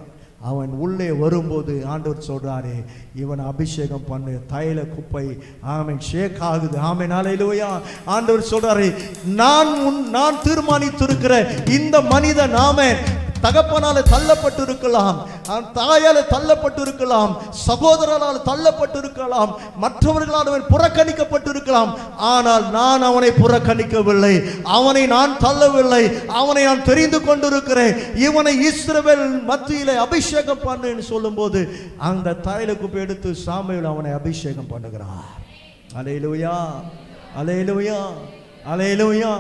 அவன் உள்ளே வரும்போது ஆண்டவர் சொல்றாரு, இவன் அபிஷேகம் பண்ணு. தைல குப்பை ஆமென் ஷேக் ஆகுது. ஆமென் ஹல்லேலூயா. ஆண்டவர் சொல்றாரு, நான் தீர்மானித்திருக்கிற இந்த மனிதன் ஆமென் தகப்பனால தள்ளப்பட்டு இருக்கலாம், தாயால தள்ளப்பட்டு இருக்கலாம், சகோதரரால் தள்ளப்பட்டு இருக்கலாம், மற்றவர்களால் அவன் புறக்கணிக்கப்பட்டு இருக்கலாம். ஆனால் நான் அவனை புறக்கணிக்கவில்லை, அவனை நான் தள்ளவில்லை, அவனை நான் தெரிந்து கொண்டிருக்கிறேன். இவனை இஸ்ரவேல் மத்தியிலே அபிஷேகம் பண்ணு சொல்லும் போது அந்த தைல குப்பை எடுத்து சாமுவேல் அவனை அபிஷேகம் பண்ணுகிறார். அல்லேலூயா, அல்லேலூயா, அல்லேலூயா.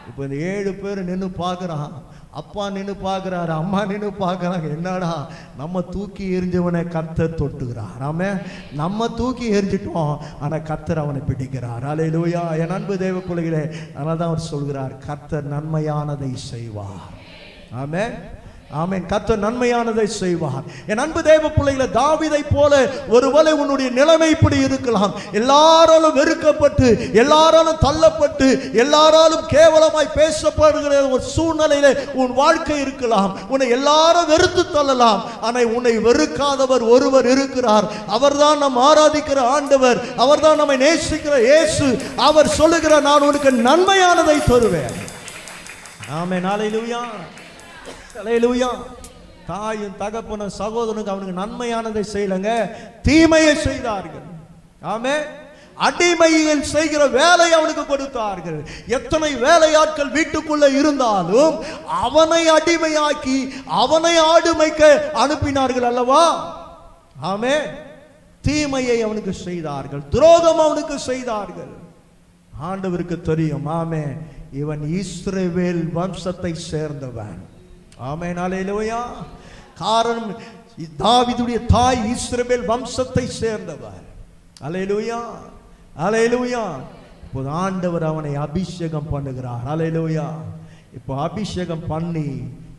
இப்போ இந்த 7 பேர் நின்று பார்க்கிறான். அப்பா நின்று பார்க்கிறாரு, அம்மா நின்று பார்க்கிறாங்க. என்னடா, நம்ம தூக்கி எரிஞ்சவனை கர்த்தர் தொட்டுகிறார். ஆமென். நம்ம தூக்கி எரிஞ்சிட்டோம், ஆனா கர்த்தர் அவனை பிடிக்கிறார். அல்லேலூயா. என் அன்பு தேவ பிள்ளைகளே, அதனால தான் அவர் சொல்கிறார், கர்த்தர் நன்மையானதை செய்வார். ஆமென், ஆமென். கர்த்தர் நன்மையானதை செய்வார். என் அன்பு தேவ பிள்ளைகளை, தாவீதை போல ஒருவேளை உன்னுடைய நிலைமை இப்படி இருக்கலாம். எல்லாராலும் வெறுக்கப்பட்டு, எல்லாராலும் தள்ளப்பட்டு, எல்லாராலும் கேவலமாய் பேசப்படுகிற ஒரு சூழ்நிலையில உன் வாழ்க்கை இருக்கலாம். உன்னை எல்லாரும் வெறுத்து தள்ளலாம். ஆனால் உன்னை வெறுக்காதவர் ஒருவர் இருக்கிறார். அவர்தான் நாம் ஆராதிக்கிற ஆண்டவர். அவர்தான் நம்மை நேசிக்கிற இயேசு. அவர் சொல்லுகிறார், நான் உனக்கு நன்மையானதை தருவேன். ஆமென் ஹல்லேலூயா, அல்லேலூயா. தாயும் தகப்பனும் சகோதரனுக்கு அவனுக்கு நன்மையானதை செய்யலங்க, தீமையை செய்தார்கள். ஆமென். அடிமைகள் செய்கிற வேலை அவனுக்கு கொடுத்தார்கள். எத்தனை வேலையாட்கள் வீட்டுக்குள்ள இருந்தாலும் அவனை அடிமையாக்கி அவனை ஆடுமைக்க அனுப்பினார்கள் அல்லவா? ஆமென். தீமையை அவனுக்கு செய்தார்கள், துரோகம் அவனுக்கு செய்தார்கள். ஆண்டவருக்கு தெரியும். ஆமென். இவன் இஸ்ரவேல் வம்சத்தை சேர்ந்தவன். ஆமென் ஹல்லேலூயா. காரணம், தாவீதுடைய தாய் இஸ்ரவேல் வம்சத்தை சேர்ந்தவர். ஹல்லேலூயா, ஹல்லேலூயா. இப்போ ஆண்டவர் அவனை அபிஷேகம் பண்ணுகிறார். ஹல்லேலூயா. இப்போ அபிஷேகம் பண்ணி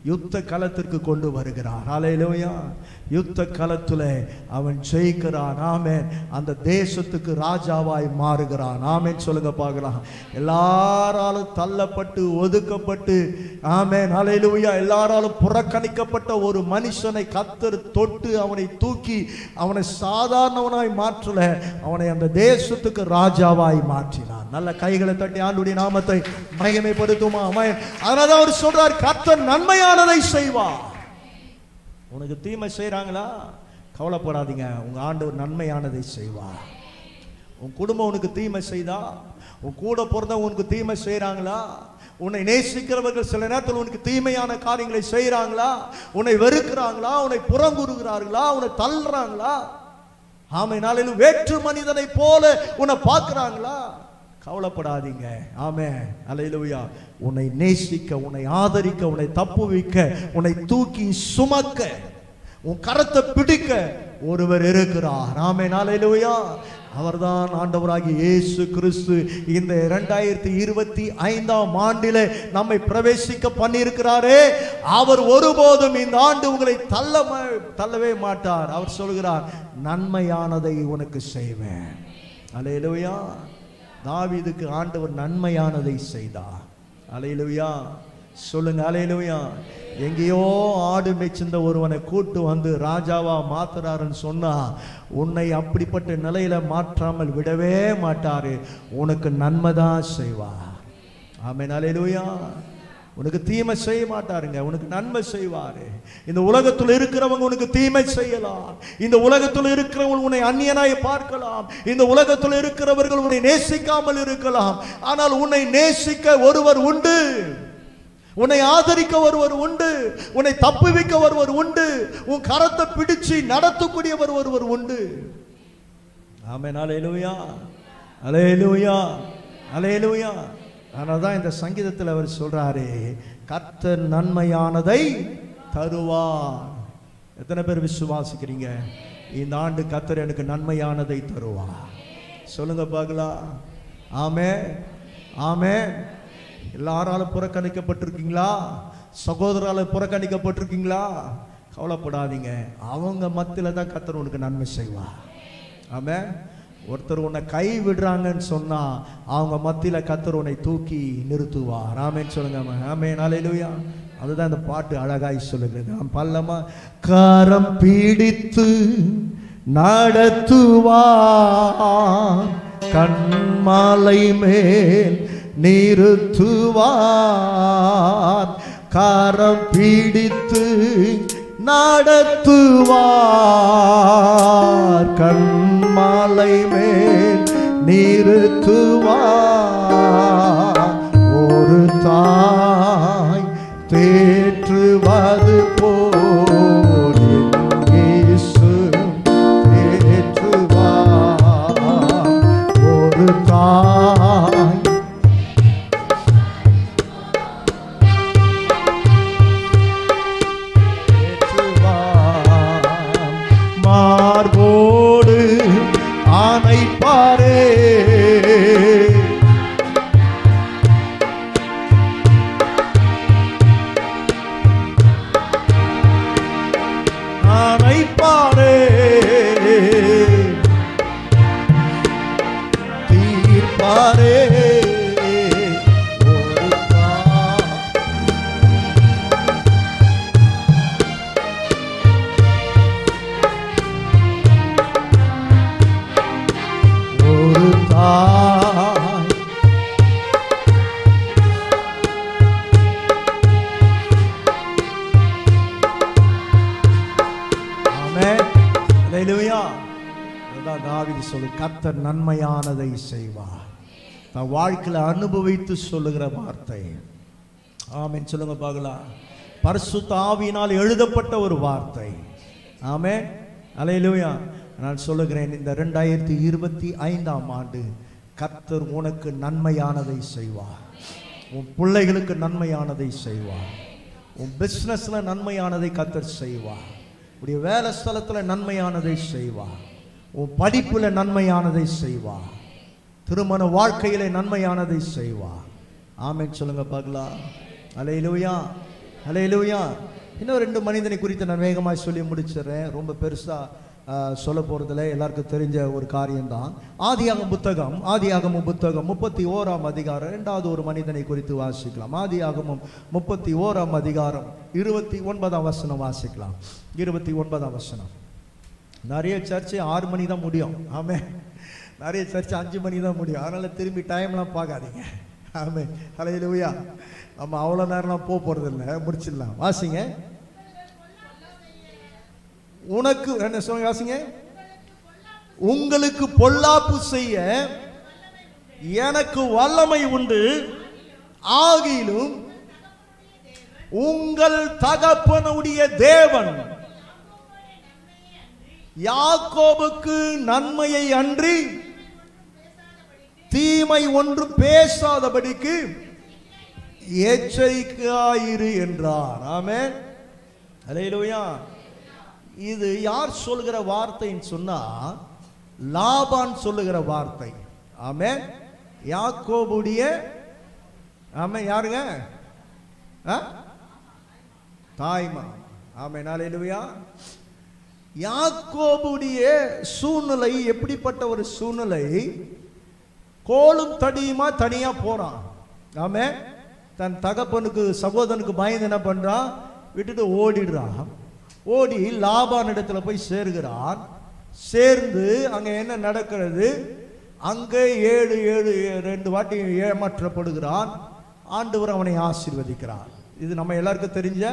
யுத்த களத்திற்கு கொண்டு வருகிறார். ஹல்லேலூயா. யுத்த களத்துல அவன் ஜெயிக்கிறான். ஆமென். அந்த தேசத்துக்கு ராஜாவாய் மாறுகிறான். ஆமென் சொல்லுங்க பார்க்கலாம். எல்லாராலும் தள்ளப்பட்டு ஒதுக்கப்பட்டு, ஆமென் ஹல்லேலூயா, எல்லாராலும் புறக்கணிக்கப்பட்ட ஒரு மனுஷனை கர்த்தர் தொட்டு அவனை தூக்கி அவனை சாதாரணவனாய் மாற்றல, அவனை அந்த தேசத்துக்கு ராஜாவாய் மாற்றினான். நல்ல கைகளை தட்டி ஆண்டவருடைய நாமத்தை மகிமைப்படுத்துமா? ஆமென். அதனால அவர் சொல்றார், கர்த்தர் நன்மையானதை செய்வார். உனக்கு தீமை செய்கிறாங்களா, கவலைப்படாதீங்க, உங்கள் ஆண்டவர் நன்மையானதை செய்வார். உன் குடும்பம் உனக்கு தீமை செய்தா, உன் கூட பிறந்தவங்க உனக்கு தீமை செய்கிறாங்களா, உன்னை நேசிக்கிறவர்கள் சில நேரத்தில் உனக்கு தீமையான காரியங்களை செய்கிறாங்களா, உன்னை வெறுக்கிறாங்களா, உன்னை புறங்குறுகிறார்களா, உன்னை தள்ளுறாங்களா, ஆமென், வேற்று மனிதனை போல உன்னை பார்க்கிறாங்களா, கவலைப்படாதீங்க. ஆமென், அல்லேலூயா. உன்னை நேசிக்க, உன்னை ஆதரிக்க, உன்னை தப்புவிக்க, உன்னை தூக்கி சுமக்க, உன் கரத்தை பிடிக்க ஒருவர் இருக்கிறார். ஆமென், அல்லேலூயா. அவர்தான் ஆண்டவராகிய இயேசு கிறிஸ்து. இந்த 2025ஆம் ஆண்டிலே நம்மை பிரவேசிக்க பண்ணியிருக்கிறாரே, அவர் ஒருபோதும் இந்த ஆண்டு உங்களை தள்ளவே மாட்டார். அவர் சொல்கிறார், நன்மையானதை உனக்கு செய்வேன். அல்லேலூயா. தாவீதுக்கு ஆண்டவர் நன்மையானதை செய்தார். அல்லேலூயா. சொல்லுங்க அல்லேலூயா. எங்கேயோ ஆடு மேய்ச்சிருந்த ஒருவனை கூட்டு வந்து ராஜாவா மாத்துறாருன்னு சொன்னா, உன்னை அப்படிப்பட்ட நிலையில மாற்றாமல் விடவே மாட்டாரு. உனக்கு நன்மைதான் செய்வார். ஆமென், அல்லேலூயா. உனக்கு தீமை செய்ய மாட்டாருங்க, உனக்கு நன்மை செய்வாரு. இந்த உலகத்தில் இருக்கிறவங்க உனக்கு தீமை செய்யலாம், இந்த உலகத்தில் இருக்கிறவங்க உன்னை அந்நியனாய் பார்க்கலாம், இந்த உலகத்தில் இருக்கிறவர்கள் உன்னை நேசிக்காமல் இருக்கலாம். ஆனால் உன்னை நேசிக்க ஒருவர் உண்டு, உன்னை ஆதரிக்க ஒருவர் உண்டு, உன்னை தப்புவிக்க ஒருவர் உண்டு, உன் கரத்தை பிடிச்சு நடத்தக்கூடியவர் ஒருவர் உண்டு. ஆமென், அல்லேலூயா, அல்லேலூயா, அல்லேலூயா. அதனால்தான் இந்த சங்கீதத்தில் அவர் சொல்றாரு, கர்த்தர் நன்மையானதை தருவார். எத்தனை பேர் விசுவாசிக்கிறீங்க இந்த ஆண்டு கர்த்தர் எனக்கு நன்மையானதை தருவார்? சொல்லுங்க பார்க்கலாம். ஆமென், ஆமென். எல்லாராலும் புறக்கணிக்கப்பட்டிருக்கீங்களா? சகோதரால புறக்கணிக்கப்பட்டிருக்கீங்களா? கவலைப்படாதீங்க, அவங்க மத்தியில தான் கர்த்தர் உனக்கு நன்மை செய்வார். ஆமென். ஒருத்தர் உன்னை கை விடுறாங்கன்னு சொன்னா அவங்க மத்தியில கர்த்தர் உன்னை தூக்கி நிறுத்துவார். ஆமென் சொல்லுங்க. ஆமென், அல்லேலூயா. அதுதான் இந்த பாட்டு அழகாய் சொல்லுகிறது. பல்லமா கரம் பிடித்து நடத்துவார், கண்மாலை மேல் நிறுத்துவார், கரம் பிடித்து நடத்துவார், கண்மாலை மேல் நிறுத்துவார். ஒரு தாய் தேற்றுவது போல் இயேசு தேற்றுவார். ஒரு தாய் மார்போடு ஆணைப்பாரே, ஆணைப்பாரே, தீர்ப்பாரே. தாவீது சொல்லு, கர்த்தர் நன்மையானதை செய்வார். தன் வாழ்க்கையில அனுபவித்து சொல்லுகிற வார்த்தை. ஆமென் சொல்லுங்க பார்க்கலாம். பரிசுத்த ஆவியினால் எழுதப்பட்ட ஒரு வார்த்தை. ஆமென், அல்லேலூயா. நான் சொல்லுகிறேன், இந்த 2025ஆம் ஆண்டு கர்த்தர் உனக்கு நன்மையானதை செய்வார். உன் பிள்ளைகளுக்கு நன்மையானதை செய்வார். உன் பிசினஸ்ல நன்மையானதை கர்த்தர் செய்வார். உடைய வேலை ஸ்தலத்துல நன்மையானதை செய்வார். உன் படிப்புல நன்மையானதை செய்வார். திருமண வாழ்க்கையில நன்மையானதை செய்வார். ஆமென் சொல்லுங்க பார்க்கலாம். அல்லேலூயா, அல்லேலூயா. இன்னும் 2 மனிதனை குறித்து நான் வேகமாக சொல்லி முடிச்சிடறேன். ரொம்ப பெருசா சொல்ல போறதுல எல்லாருக்கும் தெரிஞ்ச ஒரு காரியம்தான். ஆதியாகமம் புத்தகம் 31ஆம் அதிகாரம் 2வது ஒரு மனிதனை குறித்து வாசிக்கலாம். ஆதியாகமம் 31ஆம் அதிகாரம் 29ஆம் வசனம் வாசிக்கலாம். 29ஆம் வசனம். நிறைய சர்ச்சை 6 மணி தான் முடியும். ஆமென். நிறைய சர்ச்சை 5 மணி தான் முடியும். அதனால திரும்பி டைம்லாம் பார்க்காதீங்க. ஆமென், அல்லேலூயா. நம்ம அவ்வளோ நேரம்லாம் போக போறது இல்லை, முடிச்சிடலாம். வாசிங்க. உனக்கு என்ன சொல்லுங்க வாசிங்க, உங்களுக்கு பொல்லாப்பு செய்ய எனக்கு வல்லமை உண்டு, ஆகிலும் உங்கள் தகப்பனுடைய தேவன் யாக்கோபுக்கு நன்மையை அன்றி தீமை ஒன்று பேசாதபடிக்கு எச்சரிக்கையாயிரு என்றார். ஆமென், அல்லேலூயா. இது யார் சொல்லுகிற வார்த்தைன்னு சொன்னா லாபான் சொல்லுகிற வார்த்தை. ஆமென், யாக்கோபுடைய ஆமென் யாருங்க, தாய்மா. ஆமென், அல்லேலூயா. யாக்கோபுடைய சூழ்நிலை எப்படிப்பட்ட ஒரு சூழ்நிலை, கோலும் தடியுமா தனியா போறான். ஆமென், தன் தகப்பனுக்கு சகோதரனுக்கு பயந்து என்ன பண்றான், விட்டுட்டு ஓடிடுறான். ஓடி லாபான் இடத்துல போய் சேர்கிறான். சேர்ந்து அங்க என்ன நடக்கிறது, அங்கே 7 வாட்டி ஏமாற்றப்படுகிறான். ஆண்டவர் அவனை ஆசீர்வதிக்கிறார். இது நம்ம எல்லாருக்கும் தெரிஞ்ச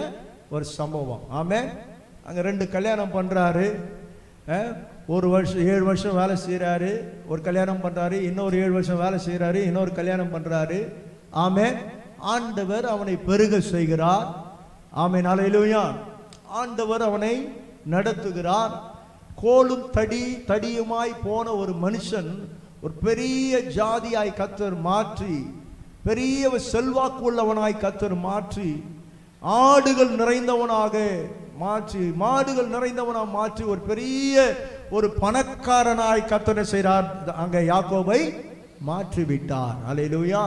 ஒரு சம்பவம். ஆமென், அங்க 2 கல்யாணம் பண்றாரு. ஒரு வருஷம் 7 வருஷம் வேலை செய்யறாரு, ஒரு கல்யாணம் பண்றாரு. இன்னொரு 7 வருஷம் வேலை செய்யறாரு, இன்னொரு கல்யாணம் பண்றாரு. ஆமென், ஆண்டவர் அவனை பெருக செய்கிறார். ஆமென், அல்லேலூயா. ஆண்டவர் அவனை நடத்துகிறார். கோலும் தடியுமாய் போன ஒரு மனுஷன் ஒரு பெரிய ஜாதியாய் கர்த்தர் மாற்றி, பெரிய செல்வாக்கு உள்ளவனாய் கர்த்தர் மாற்றி, ஆடுகள் நிறைந்தவனாக மாற்றி, மாடுகள் நிறைந்தவனாக மாற்றி, ஒரு பெரிய ஒரு பணக்காரனாய் கர்த்தர் செய்கிறார். அங்க யாக்கோபை மாற்றி விட்டார். அல்லேலூயா.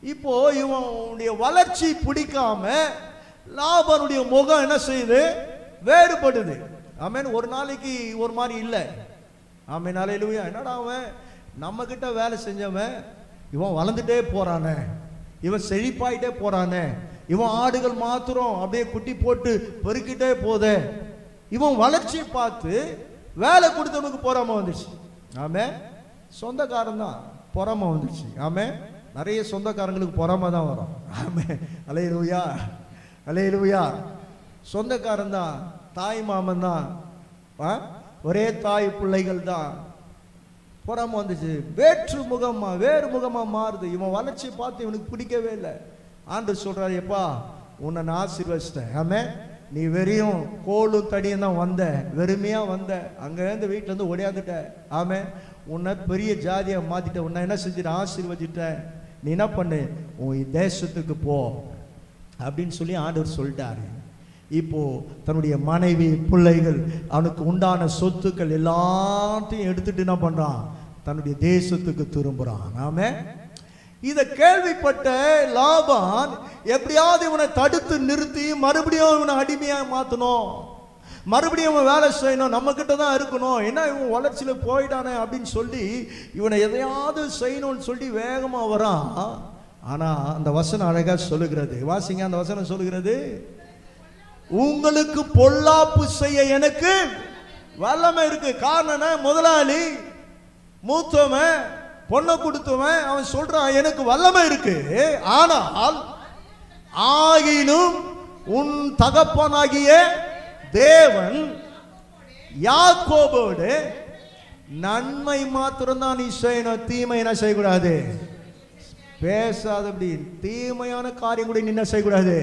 இப்போ இவனுடைய வளர்ச்சி பிடிக்காம லாபானுடைய முகம் என்ன செய்யுது, வேறுபடுது. ஆமென், ஒரு நாளைக்கு ஒரு மாதிரி இல்லை. ஆமென், அல்லேலூயா. என்னடா அவன் நம்ம கிட்ட வேலை செஞ்சவன் இவன் வளர்ந்துட்டே போறானே, இவன் செழிப்பாயிட்டே போறானே, இவன் ஆடுகள் மாத்திரம் அப்படியே குட்டி போட்டு பெருக்கிட்டே போதே, இவன் வளர்ச்சி பார்த்து வேலை கொடுத்தவனுக்கு பொறாம வந்துச்சு. ஆமென், சொந்தக்காரன் தான் பொறாம வந்துச்சு. ஆமென், நிறைய சொந்தக்காரங்களுக்கு பொறாம தான் வரும். ஆமென், அல்லேலூயா, அல்லேலூயா. சொந்தக்காரன் தான், தாய் மாமன் தான், ஒரே தாய் பிள்ளைகள் தான், பொறாம வந்துச்சு. வேறு முகமா மாறுது. இவன் வளர்ச்சி பார்த்து இவனுக்கு பிடிக்கவே இல்லை. ஆண்டவர் சொல்றாரு, எப்பா உன்னை நான் ஆசீர்வதிச்சிட்டேன். ஆமென், நீ வெறியும் கோலும் தடியும் தான் வந்த, வெறுமையா வந்த, அங்க இருந்து வீட்டுல இருந்து ஒடியாந்துட்ட. ஆமென், உன்னை பெரிய ஜாதியா மாத்திட்ட, உன்னை என்ன செஞ்சுட்ட, ஆசீர்வதிச்சிட்டேன். நீ என்ன பண்ணு, உன் தேசத்துக்கு போ அப்படின்னு சொல்லி ஆண்டவர் சொல்லிட்டாரு. இப்போ தன்னுடைய மனைவி பிள்ளைகள் அவனுக்கு உண்டான சொத்துக்கள் எல்லாத்தையும் எடுத்துட்டு என்ன பண்றான், தன்னுடைய தேசத்துக்கு திரும்புறான். ஆமென், இத கேள்விப்பட்ட லாபான் எப்படியாவது இவனை தடுத்து நிறுத்தி மறுபடியும் இவனை அடிமையா மாத்தணும், மறுபடியும் இவன் வேலை செய்யணும், நம்ம கிட்ட தான் இருக்கணும், என்ன இவன் வளர்ச்சியில போயிட்டானே அப்படின்னு சொல்லி இவனை எதையாவது செய்யணும்னு சொல்லி வேகமா வரான். ஆனா அந்த வசனம் அழகா சொல்லுகிறது. வாசிங்க, அந்த வசனம் சொல்லுகிறது, உங்களுக்கு பொல்லாப்பு செய்ய எனக்கு வல்லமை இருக்கு. காரணம், முதலாளி மூத்தவன் பொண்ணை கொடுத்தவன் அவன் சொல்றான், எனக்கு வல்லமை இருக்கு. ஆனால் ஆகினும் உன் தகப்பனாகிய தேவன் யாக்கோபோடு நன்மை மாத்திரம் தான் நீ செய்யணும், தீமை என்ன செய்யக்கூடாது, பேசாதபடி. தீமையான காரியம் கூட நீ என்ன செய்யக்கூடாது,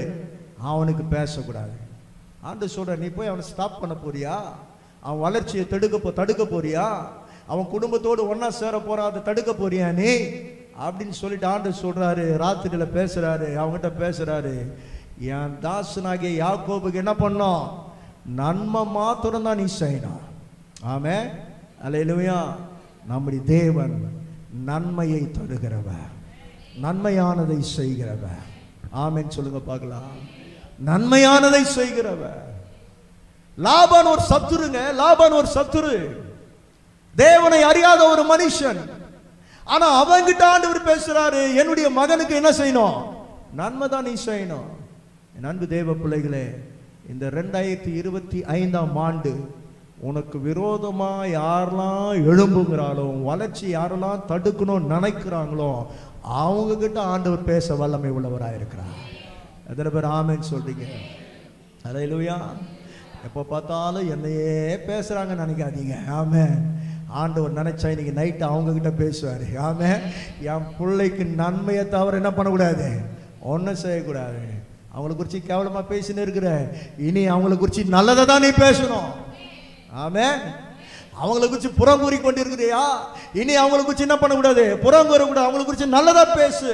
அவனுக்கு பேசக்கூடாது. ஆண்டு சொல்ற, நீ போய் அவனை ஸ்டாப் பண்ண போறியா, அவன் வளர்ச்சியை தடுக்க போறியா, அவன் குடும்பத்தோடு ஒன்னா சேர போறா, அதை தடுக்க போறியா நீ அப்படின்னு சொல்லிட்டு ஆண்டு சொல்றாரு. ராத்திரியில பேசுறாரு, அவங்ககிட்ட பேசுறாரு, என் தாசனாகிய யாக்கோபுக்கு என்ன பண்ணோம், நன்மை மாத்திரம் தான் நீ செய்யணும். ஆமென், அல்லேலூயா. நம்முடைய தேவன் நன்மையை தருகிறவர், நன்மையானதை செய்கிறவர். ஆமென் சொல்லுங்க பார்க்கலாம். நன்மையானதை செய்கிறவர். லாபான் ஒரு சத்துருங்க, லாபான் ஒரு சத்துரு, தேவனை அறியாத ஒரு மனுஷன். ஆனா அவங்கிட்ட ஆண்டவர் பேசுறாரு, என்னுடைய மகனுக்கு என்ன செய்யணும், நன்மை தான் நீ செய்யணும். என் அன்பு தேவ பிள்ளைகளே, இந்த 2025ஆம் ஆண்டு உனக்கு விரோதமா யாரெல்லாம் எழும்புகிறாளோ, வளர்ச்சி யாரெல்லாம் தடுக்கணும்னு நினைக்கிறாங்களோ அவங்க கிட்ட ஆண்டவர் பேச வல்லமை உள்ளவராக இருக்கிறார். எத்தனை பேர் ஆமென் சொல்றீங்க? அல்லேலூயா. எப்போ பார்த்தாலும் என்னையே பேசுகிறாங்கன்னு நினைக்காதீங்க. ஆமென். ஆண்டவர் நினைச்சா இன்னைக்கு நைட்டு அவங்கக்கிட்ட பேசுவார். ஆமென். என் பிள்ளைக்கு நன்மையை தவிர என்ன பண்ணக்கூடாது, ஒன்றும் செய்யக்கூடாது. அவங்கள குறித்து கேவலமாக பேசின்னு இருக்கிற, இனி அவங்கள குறித்து நல்லதை தான் நீ பேசணும். ஆமென். அவங்கள குறித்து புறம் கூறி கொண்டு இருக்கிறியா, இனி அவங்கள குறித்து என்ன பண்ணக்கூடாது, புறம் கூறக்கூடாது. அவங்கள குறித்து நல்லதா பேசு.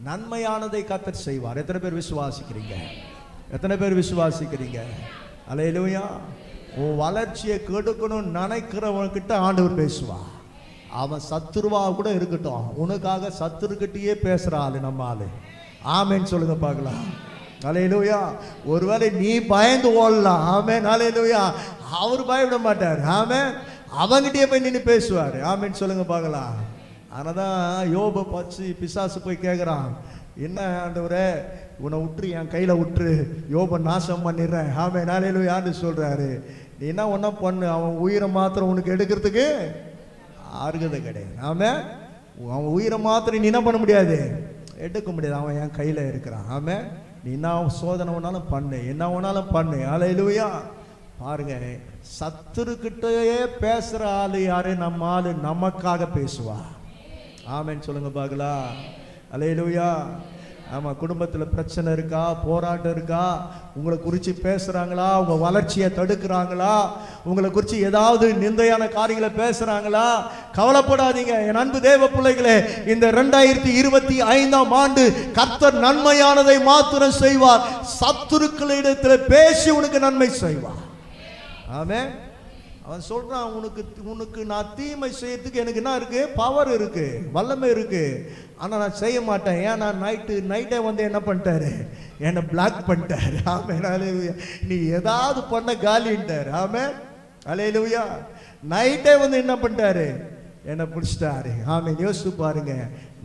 நன்மையானதை கர்த்தர் செய்வார். எத்தனை பேர் விசுவாசிக்கிறீங்க? எத்தனை பேர் விசுவாசிக்கிறீங்க? அல்லேலூயா. உன் வளர்ச்சியை கெடுக்கணும்னு நினைக்கிறவன்கிட்ட ஆண்டவர் பேசுவான். அவன் சத்துருவா கூட இருக்கட்டும், உனக்காக சத்துருக்கிட்டே பேசுற ஆளு நம்ம ஆளு. ஆமென் சொல்லுங்க பார்க்கலாம். அல்லேலூயா. ஒருவேளை நீ பயந்து ஓடலாம். ஆமென். அல்லேலூயா. அவர் பயப்பட மாட்டார். ஆமென். அவங்கிட்டே போய் நின்று பேசுவார். ஆமென் சொல்லுங்க பார்க்கலாம். அதனால்தான் யோபை பச்சு பிசாசு போய் கேட்குறான், என்ன ஆண்டவரே உன்னை விட்டுரு, என் கையில் விட்டுரு, யோபை நாசம் பண்ணிடுறேன். ஆமென். அல்லேலூயான்னு சொல்கிறாரு. நீ என்ன ஒன்றா பண்ணு, அவன் உயிரை மாத்திரம் உனக்கு எடுக்கிறதுக்கு அருகதை கிடையாது. ஆமென். அவன் உயிரை மாத்திரம் நீ என்ன பண்ண முடியாது, எடுக்க முடியாது. அவன் என் கையில் இருக்கிறான். ஆமென். நீ என்ன சோதனை வேணாலும் பண்ணு, என்ன வேணாலும் பண்ணு. அல்லேலூயா. பாருங்க, சத்துருக்கிட்டே பேசுகிற ஆள் யாரு, நம்ம ஆளு நமக்காக பேசுவா. ஆமென் சொல்லுங்க பார்க்கலாம். அல்லேலூயா. ஆமாம், குடும்பத்தில் பிரச்சனை இருக்கா, போராட்டம் இருக்கா, உங்களை குறித்து பேசுகிறாங்களா, உங்கள் வளர்ச்சியை தடுக்கிறாங்களா, உங்களை குறித்து ஏதாவது நிந்தையான காரியங்களை பேசுகிறாங்களா, கவலைப்படாதீங்க என் அன்பு தேவ பிள்ளைகளே. இந்த 2025ஆம் ஆண்டு கர்த்தர் நன்மையானதை மாத்திரம் செய்வார். சத்துருக்களிடத்தில் பேசி உனக்கு நன்மை செய்வார். ஆமென். அவன் சொல்றான், உனக்கு நான் தீமை செய்யறதுக்கு எனக்கு என்ன இருக்கு, பவர் இருக்கு, வல்லமை இருக்கு, ஆனால் நான் செய்ய மாட்டேன். ஏன், நான் நைட்டே வந்து என்ன பண்ணிட்டாரு, என்னை பிளாக் பண்ணிட்டாரு. ஆமென். அல்லேலூயா. நீ ஏதாவது பண்ண காலின்ட்டாரு. ஆமென். அல்லேலூயா. நைட்டே வந்து என்ன பண்ணிட்டாரு, என்னை பிடிச்சிட்டாரு. ஆமென். யோசிச்சு பாருங்க,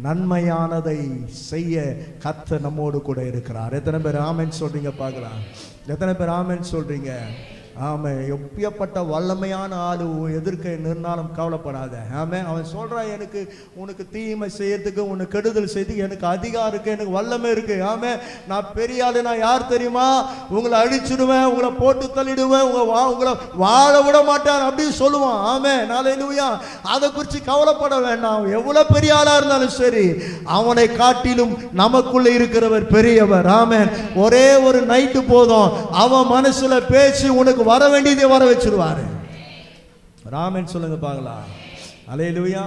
நன்மையானதை செய்ய கர்த்தர் நம்மோடு கூட இருக்கிறார். எத்தனை பேர் ஆமென் சொல்றீங்க பார்க்கலாம்? எத்தனை பேர் ஆமென் சொல்றீங்க? ஆமாம். எப்படிப்பட்ட வல்லமையான ஆளு எதிர்க்க நின்னாலும் கவலைப்படாத. ஆமாம். அவன் சொல்கிறான், உனக்கு தீமை செய்யறதுக்கு, உனக்கு கெடுதல் செய்யறதுக்கு எனக்கு அதிகாரம் இருக்கு, எனக்கு வல்லமை இருக்கு. ஆமாம். நான் பெரிய ஆளு. நான் யார் தெரியுமா, உங்களை அழிச்சிடுவேன், உங்களை போட்டு தள்ளிடுவேன், உங்களை வாழ விட மாட்டேன் அப்படின்னு சொல்லுவான். ஆமாம். அல்லேலூயா. அதை குறித்து கவலைப்பட வேண்டாம். எவ்வளோ பெரிய ஆளாக இருந்தாலும் சரி, அவனை காட்டிலும் நமக்குள்ள இருக்கிறவர் பெரியவர். ஆமாம். ஒரே ஒரு நைட்டு போதும், அவன் மனசுல பேசி உனக்கு வர வேண்டியதை வர வச்சிருவாரு. ராமன் சொல்லுங்க பார்க்கலாம். அல்லேலூயா.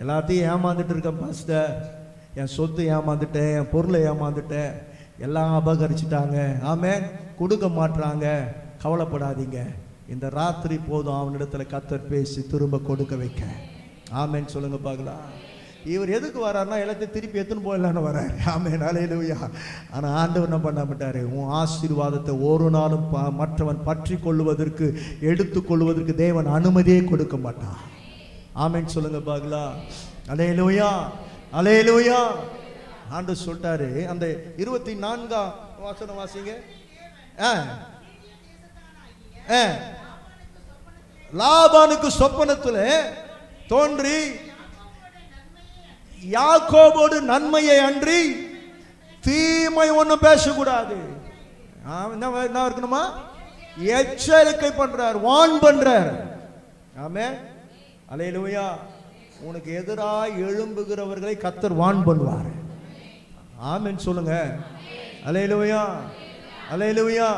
எல்லாத்தையும் ஏமாந்துட்டு இருக்கேன் பாஸ்டர், என் சொத்து ஏமாந்துட்டேன், என் பொருளை ஏமாந்துட்டேன், எல்லாம் அபகரிச்சுட்டாங்க. ஆமென். கொடுக்க மாட்டாங்க. கவலைப்படாதீங்க. இந்த ராத்திரி போதும் அவனிடத்துல கர்த்தர் பேசி திரும்ப கொடுக்க வைக்க. ஆமென் சொல்லுங்க பார்க்கலாம். இவர் எதுக்கு வர்றாருன்னா எல்லாத்தையும் திருப்பி எடுத்துன்னு போயிடலான்னு வர்றாரு. ஆமென். அல்லேலூயா. ஆனால் ஆண்டவர் என்ன பண்ண மாட்டாரு, உன் ஆசீர்வாதத்தை ஒரு நாளும் மற்றவன் பற்றி கொள்வதற்கு, எடுத்துக்கொள்வதற்கு தேவன் அனுமதியே கொடுக்க மாட்டான். ஆமென் சொல்லுங்க பார்க்கலாம். அல்லேலூயா. அல்லேலூயா. ஆண்டவர் சொல்லிட்டாரு. அந்த 24ஆம் வசனம் வாசிங்க. லாபானுக்கு சொப்பனத்துல தோன்றி யாக்கோபோடு நன்மையை அன்றி தீமை ஒன்றும் பேசக்கூடாது. என்ன இருக்கணுமா, எச்சரிக்கை பண்றார், வார்ன் பண்றார். ஆமென். அல்லேலூயா. உனக்கு எதிராக எழும்புகிறவர்களை கர்த்தர் வார்ன் பண்ணுவார். ஆமென் சொல்லுங்க. அல்லேலூயா. அல்லேலூயா.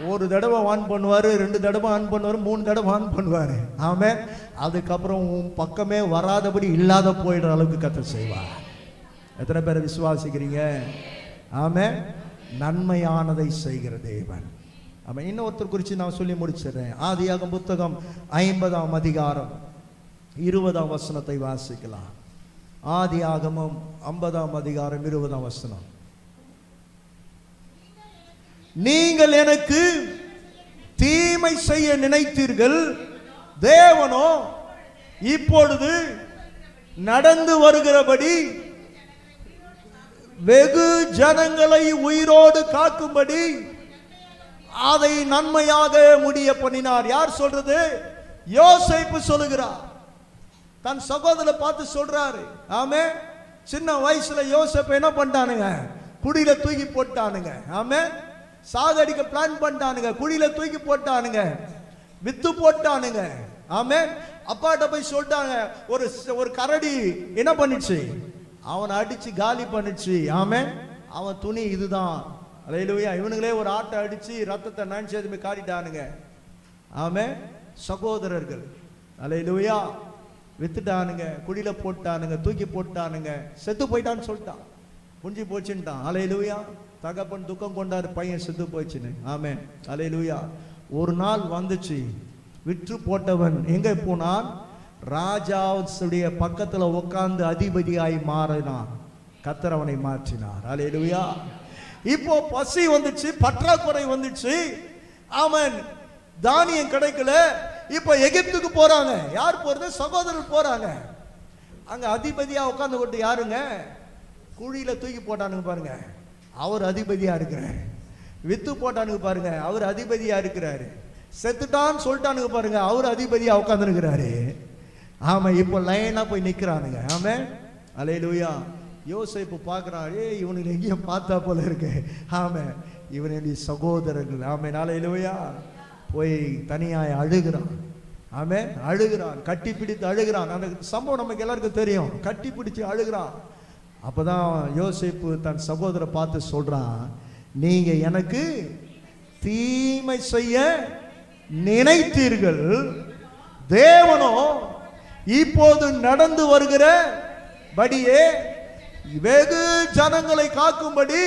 ஒரு தடவை வான் பண்ணுவார், 2 தடவை ஆன் பண்ணுவார், 3 தடவை ஆன் பண்ணுவார். ஆமென். அதுக்கப்புறம் உன் பக்கமே வராதபடி இல்லாத போயிடுற அளவுக்கு கர்த்தர் செய்வார். எத்தனை பேரை விசுவாசிக்கிறீங்க? ஆமென். நன்மையானதை செய்கிற தேவன். ஆமாம். இன்னொருத்தர் குறித்து நான் சொல்லி முடிச்சிடுறேன். ஆதியாகமம் புத்தகம் 50ஆம் அதிகாரம் 20ஆம் வசனத்தை வாசிக்கலாம். ஆதியாகமம் 50ஆம் அதிகாரம் 20ஆம் வசனம். நீங்கள் எனக்கு தீமை செய்ய நினைத்தீர்கள், தேவனோ இப்பொழுது நடந்து வருகிறபடி வெகு ஜனங்களை உயிரோடு காக்கும்படி அதை நன்மையாக முடிய பண்ணினார். யார் சொல்றது? யோசேப்பு சொல்லுகிறார். தன் சகோதரரை பார்த்து சொல்றாரு. ஆமே. சின்ன வயசுல யோசேப்பு என்ன பண்ணிட்டானுங்க, குடியில தூக்கி போட்டானுங்க. ஆமே. சாகடிக்க பிளான் பண்ணிட்டானுங்க, குழியில தூக்கி போட்டானுங்க, வித்து போட்டானுங்க. ஆமென். அப்பாட்ட போய் சொல்லிட்டாங்க. ஒரு கரடி என்ன பண்ணிச்சு, அவனை அடிச்சு காலி பண்ணிச்சு. ஆமென். அவன் துணி இதுதான். அல்லேலூயா. இவனுங்களே ஒரு ஆட்டை அடிச்சு ரத்தத்தை நனைச்சது போய் காட்டிட்டானுங்க. ஆமென். சகோதரர்கள் அல்லேலூயா வித்துட்டானுங்க, குழியில போட்டானுங்க, தூக்கி போட்டானுங்க, செத்து போயிட்டான்னு சொல்லிட்டான், புஞ்சி போச்சுட்டான். அல்லேலூயா. தகப்பன் துக்கம் கொண்டாரு, பையன் செத்து போச்சுன்னு. ஆமென். அல்லேலூயா. ஒரு நாள் வந்துச்சு, விற்று போட்டவன் எங்க போனான், ராஜாவுடைய பக்கத்துல உட்கார்ந்து அதிபதியாய் மாறினான். கர்த்தர் அவனை மாற்றினார். அல்லேலூயா. இப்போ பசி வந்துச்சு, பற்றாக்குறை வந்துச்சு. ஆமென். தானியம் கிடைக்கல. இப்ப எகிப்துக்கு போறாங்க. யார் போறது? சகோதரர் போறாங்க. அங்க அதிபதியா உட்கார்ந்து கொண்டு யாருங்க, குழியில தூக்கி போட்டானுங்க பாருங்க, அவர் அதிபதியா இருக்கிறார். வித்து போட்டானுங்க பாருங்க, அவர் அதிபதியா இருக்கிறாரு. செத்துட்டான்னு சொல்லிட்டானுங்க பாருங்க, அவர் அதிபதியா உட்கார்ந்து இருக்கிறாரு. ஆமா. இப்போ லைனா போய் நிக்கிறானுங்க. ஆமே. அல்லேலூயா. யோசேப்பு பார்க்கிறான், இவனுக்கு எங்கேயும் பார்த்தா போல இருக்கு. ஆமே, இவனுடைய சகோதரர்கள். ஆமே. அல்லேலூயா. போய் தனியாய் அழுகிறான். ஆமே. அழுகிறான், கட்டி பிடித்து அழுகிறான். அந்த சம்பவம் நமக்கு எல்லாருக்கும் தெரியும். கட்டி பிடிச்சு அழுகிறான். அப்பதான் யோசேப்பு தன் சகோதரரை பார்த்து சொல்றான், நீங்க எனக்கு தீமை செய்ய நினைத்தீர்கள், தேவனோ இப்போது நடந்து வருகிற படியே வெகு ஜனங்களை காக்கும்படி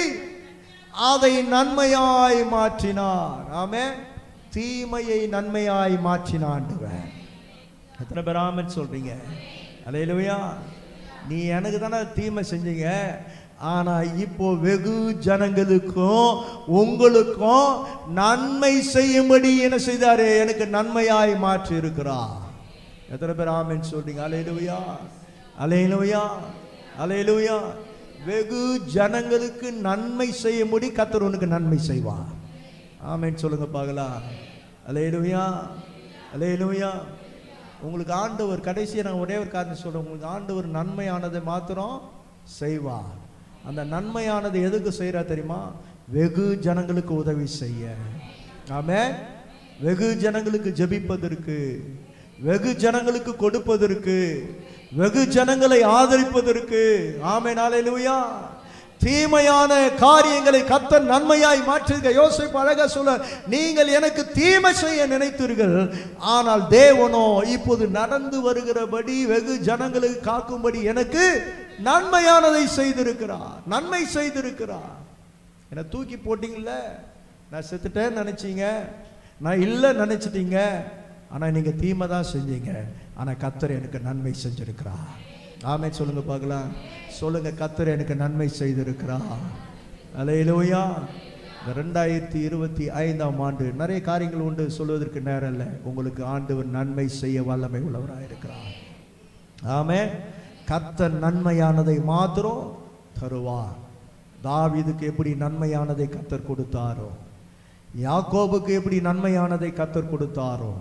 அதை நன்மையாய் மாற்றினார். ஆமே. தீமையை நன்மையாய் மாற்றினான். எத்தனை பேர் ஆமென் சொல்றீங்க? அல்லேலூயா. நீ எனக்கு தானே தீமை செஞ்சீங்க, ஆனா இப்போ வெகு ஜனங்களுக்கும் உங்களுக்கும் நன்மை செய்யும்படி என்ன செய்தாரு, எனக்கு நன்மையாய் மாற்றி இருக்கிறார். எத்தனை பேர் ஆமென் சொல்றீங்க? அல்லேலூயா. அல்லேலூயா. அல்லேலூயா. வெகு ஜனங்களுக்கு நன்மை செய்யும்படி கர்த்தர் உனக்கு நன்மை செய்வார். ஆமென் சொல்லுங்க பார்க்கலாம். அல்லேலூயா. அல்லேலூயா. உங்களுக்கு ஆண்டவர், கடைசியாக நான் ஒரே ஒரு காரணம் சொல்றேன், உங்களுக்கு ஆண்டவர் நன்மையானதை மாத்திரம் செய்வார். அந்த நன்மையானது எதுக்கு செய்யறா தெரியுமா? வெகு ஜனங்களுக்கு உதவி செய்ய. ஆமென். வெகு ஜனங்களுக்கு ஜெபிப்பதற்கு, வெகு ஜனங்களுக்கு கொடுப்பதற்கு, வெகு ஜனங்களை ஆதரிப்பதற்கு. ஆமென். அல்லேலூயா. தீமையான காரியங்களை கர்த்தர் நன்மையாய் மாற்றுக. யோசேப்பு அழகா சொல்ல, நீங்கள் எனக்கு தீமை செய்ய நினைத்தீர்கள், ஆனால் தேவனோ இப்போது நடந்து வருகிறபடி வெகு ஜனங்களுக்கு காக்கும்படி எனக்கு நன்மையானதை செய்திருக்கிறார். நன்மை செய்திருக்கிறார். என்னை தூக்கி போட்டீங்கல்ல, நான் செத்துட்டேன்னு நினைச்சீங்க, நான் இல்லை நினைச்சிட்டீங்க, ஆனா நீங்க தீமை தான் செஞ்சீங்க, ஆனா கர்த்தர் எனக்கு நன்மை செஞ்சிருக்கிறார். ஆமென் சொல்லுங்க பார்க்கலாம். சொல்லுங்க, கர்த்தர் எனக்கு நன்மை செய்திருக்கிறார். அல்லேலூயா. 2025ஆம் ஆண்டு நிறைய காரியங்கள் உண்டு, சொல்வதற்கு நேரம் இல்லை. உங்களுக்கு ஆண்டவர் நன்மை செய்ய வல்லமை உள்ளவராக இருக்கிறார். ஆமென். கர்த்தர் நன்மையானதை மாத்திரம் தருவார். தாவீதுக்கு எப்படி நன்மையானதை கர்த்தர் கொடுத்தாரோ, யாக்கோபுக்கு எப்படி நன்மையானதை கர்த்தர் கொடுத்தாரோ,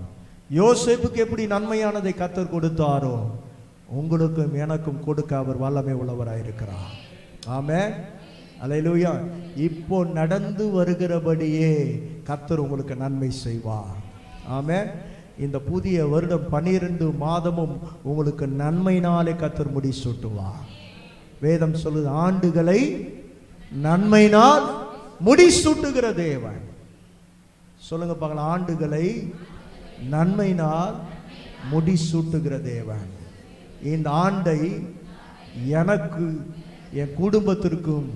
யோசேப்புக்கு எப்படி நன்மையானதை கர்த்தர் கொடுத்தாரோ, உங்களுக்கும் எனக்கும் கொடுக்க அவர் வல்லமை உள்ளவராக இருக்கிறார். ஆமென். அல்லேலூயா. இப்போ நடந்து வருகிறபடியே கர்த்தர் உங்களுக்கு நன்மை செய்வார். ஆமென். இந்த புதிய வருடம் 12 மாதமும் உங்களுக்கு நன்மையினாலே கர்த்தர் முடி சூட்டுவார். வேதம் சொல்லுது, ஆண்டுகளை நன்மையினால் முடி சூட்டுகிற தேவன். சொல்லுங்க பார்க்கலாம், ஆண்டுகளை நன்மையினால் முடி சூட்டுகிற தேவன். இந்த ஆண்டை எனக்கு என் குடும்பத்திற்கும்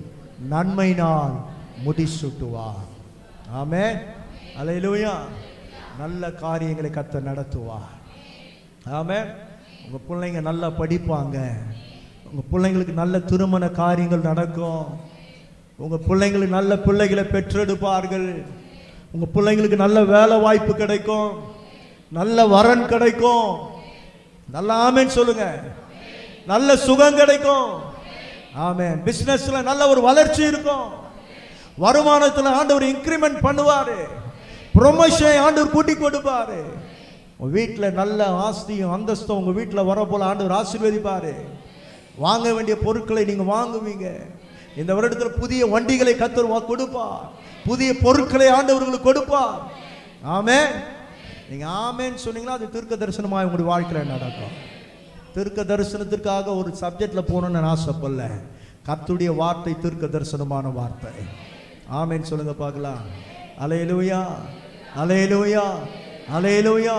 நன்மையினால் முடிசூட்டுவார். ஆமென். அல்லேலூயா. நல்ல காரியங்களை கர்த்தர் நடத்துவார். ஆமென். உங்க பிள்ளைங்க நல்லா படிப்பாங்க, உங்க பிள்ளைங்களுக்கு நல்ல திருமண காரியங்கள் நடக்கும், உங்க பிள்ளைங்களுக்கு நல்ல பிள்ளைகளை பெற்றெடுப்பார்கள், உங்க பிள்ளைங்களுக்கு நல்ல வேலை வாய்ப்பு கிடைக்கும், நல்ல வரன் கிடைக்கும். நல்ல ஆமென் சொல்லுங்க. நல்ல சுகம் கிடைக்கும். ஆமென். பிசினஸ்ல நல்ல ஒரு வளர்ச்சி இருக்கும். வருமானத்துல ஆண்டவர் இன்கிரிமெண்ட் பண்ணுவாரு. ப்ரொமோஷன் ஆண்டவர் கூட்டி கொடுப்பாரு. உங்க வீட்டில் நல்ல ஆஸ்தியும் அந்தஸ்தும் உங்க வீட்டில் வர போல ஆண்டவர் ஆசீர்வதிப்பாரு. வாங்க வேண்டிய பொருட்களை நீங்க வாங்குவீங்க. இந்த வருடத்தில் புதிய வண்டிகளை கர்த்தர் கொடுப்பார். புதிய பொருட்களை ஆண்டவர்களுக்கு கொடுப்பார். ஆமென். நீங்க ஆமென் சொன்னீங்கன்னா அது தீர்க்க தரிசனமாய் உங்களுடைய வாழ்க்கையில் நடக்கும். தீர்க்க தரிசனத்திற்காக ஒரு சப்ஜெக்ட்ல போகணும்னு நான் ஆசைப்படல. கர்த்தருடைய வார்த்தை தீர்க்க தரிசனமான வார்த்தை. ஆமென் சொல்லுங்க பார்க்கலாம். அல்லேலூயா, அல்லேலூயா, அல்லேலூயா.